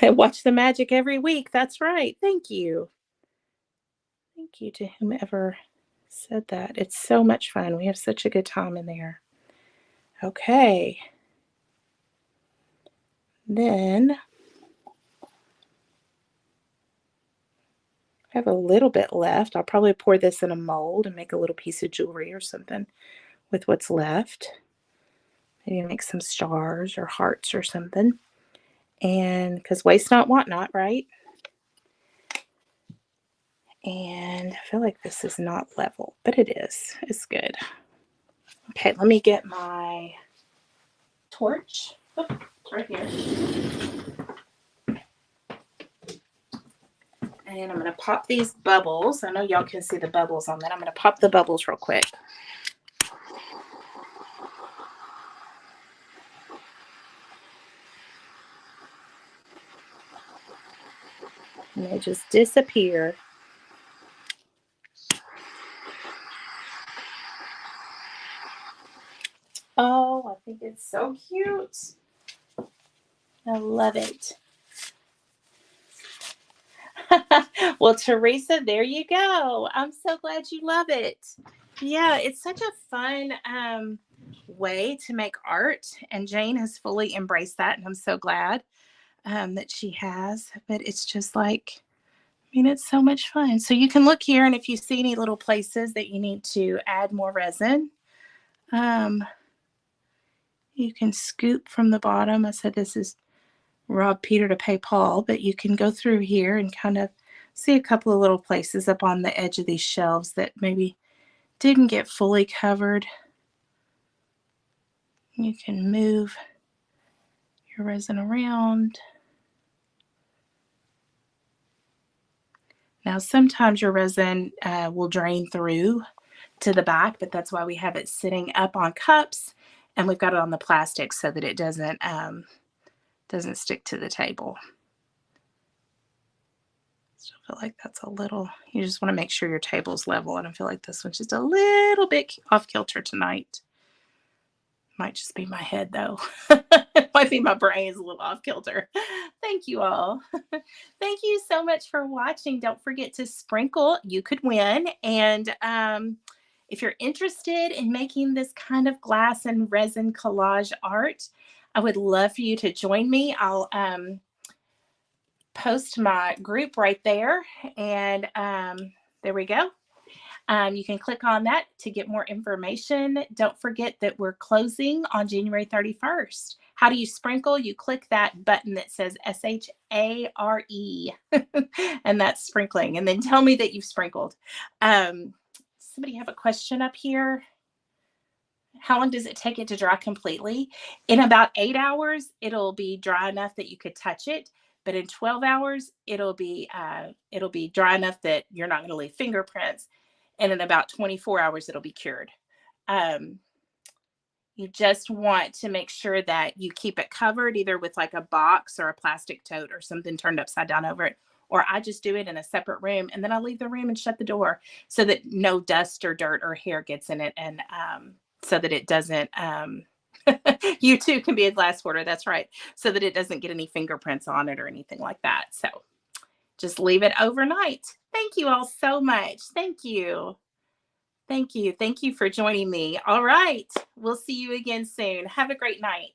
I watch the magic every week. That's right. Thank you. Thank you to whomever said that. It's so much fun. We have such a good time in there. Okay. Then I have a little bit left. I'll probably pour this in a mold and make a little piece of jewelry or something with what's left. Maybe make some stars or hearts or something. And because waste not, want not, right? And I feel like this is not level, but it is. It's good. Okay, let me get my torch. Oh, it's right here. And I'm going to pop these bubbles. I know y'all can see the bubbles on that. I'm going to pop the bubbles real quick. And they just disappear. Oh, I think it's so cute. I love it. Well, Teresa, there you go. I'm so glad you love it. Yeah, it's such a fun way to make art. And Jane has fully embraced that. And I'm so glad that she has. But it's just like, I mean, it's so much fun. So you can look here, and if you see any little places that you need to add more resin, you can scoop from the bottom. I said this is rob Peter to pay Paul, but you can go through here and kind of see a couple of little places up on the edge of these shelves that maybe didn't get fully covered. You can move your resin around. Now, sometimes your resin will drain through to the back, but that's why we have it sitting up on cups, and we've got it on the plastic so that it doesn't stick to the table. Still feel like that's a little, you just want to make sure your table's level, and I feel like this one's just a little bit off kilter tonight. Might just be my head though. It might be my brain's a little off kilter. Thank you all. Thank you so much for watching. Don't forget to sprinkle. You could win. And if you're interested in making this kind of glass and resin collage art, I would love for you to join me. I'll post my group right there. And there we go. You can click on that to get more information. Don't forget that we're closing on January 31st. How do you sprinkle? You click that button that says SHARE, and that's sprinkling. And then tell me that you've sprinkled. Somebody have a question up here? How long does it take it to dry completely? In about 8 hours, it'll be dry enough that you could touch it. But in 12 hours, it'll be dry enough that you're not going to leave fingerprints. And in about 24 hours, it'll be cured. You just want to make sure that you keep it covered either with like a box or a plastic tote or something turned upside down over it, or I just do it in a separate room, and then I leave the room and shut the door so that no dust or dirt or hair gets in it, and so that it doesn't. You too can be a glass hoarder. That's right. So that it doesn't get any fingerprints on it or anything like that. So just leave it overnight. Thank you all so much. Thank you. Thank you. Thank you for joining me. All right. We'll see you again soon. Have a great night.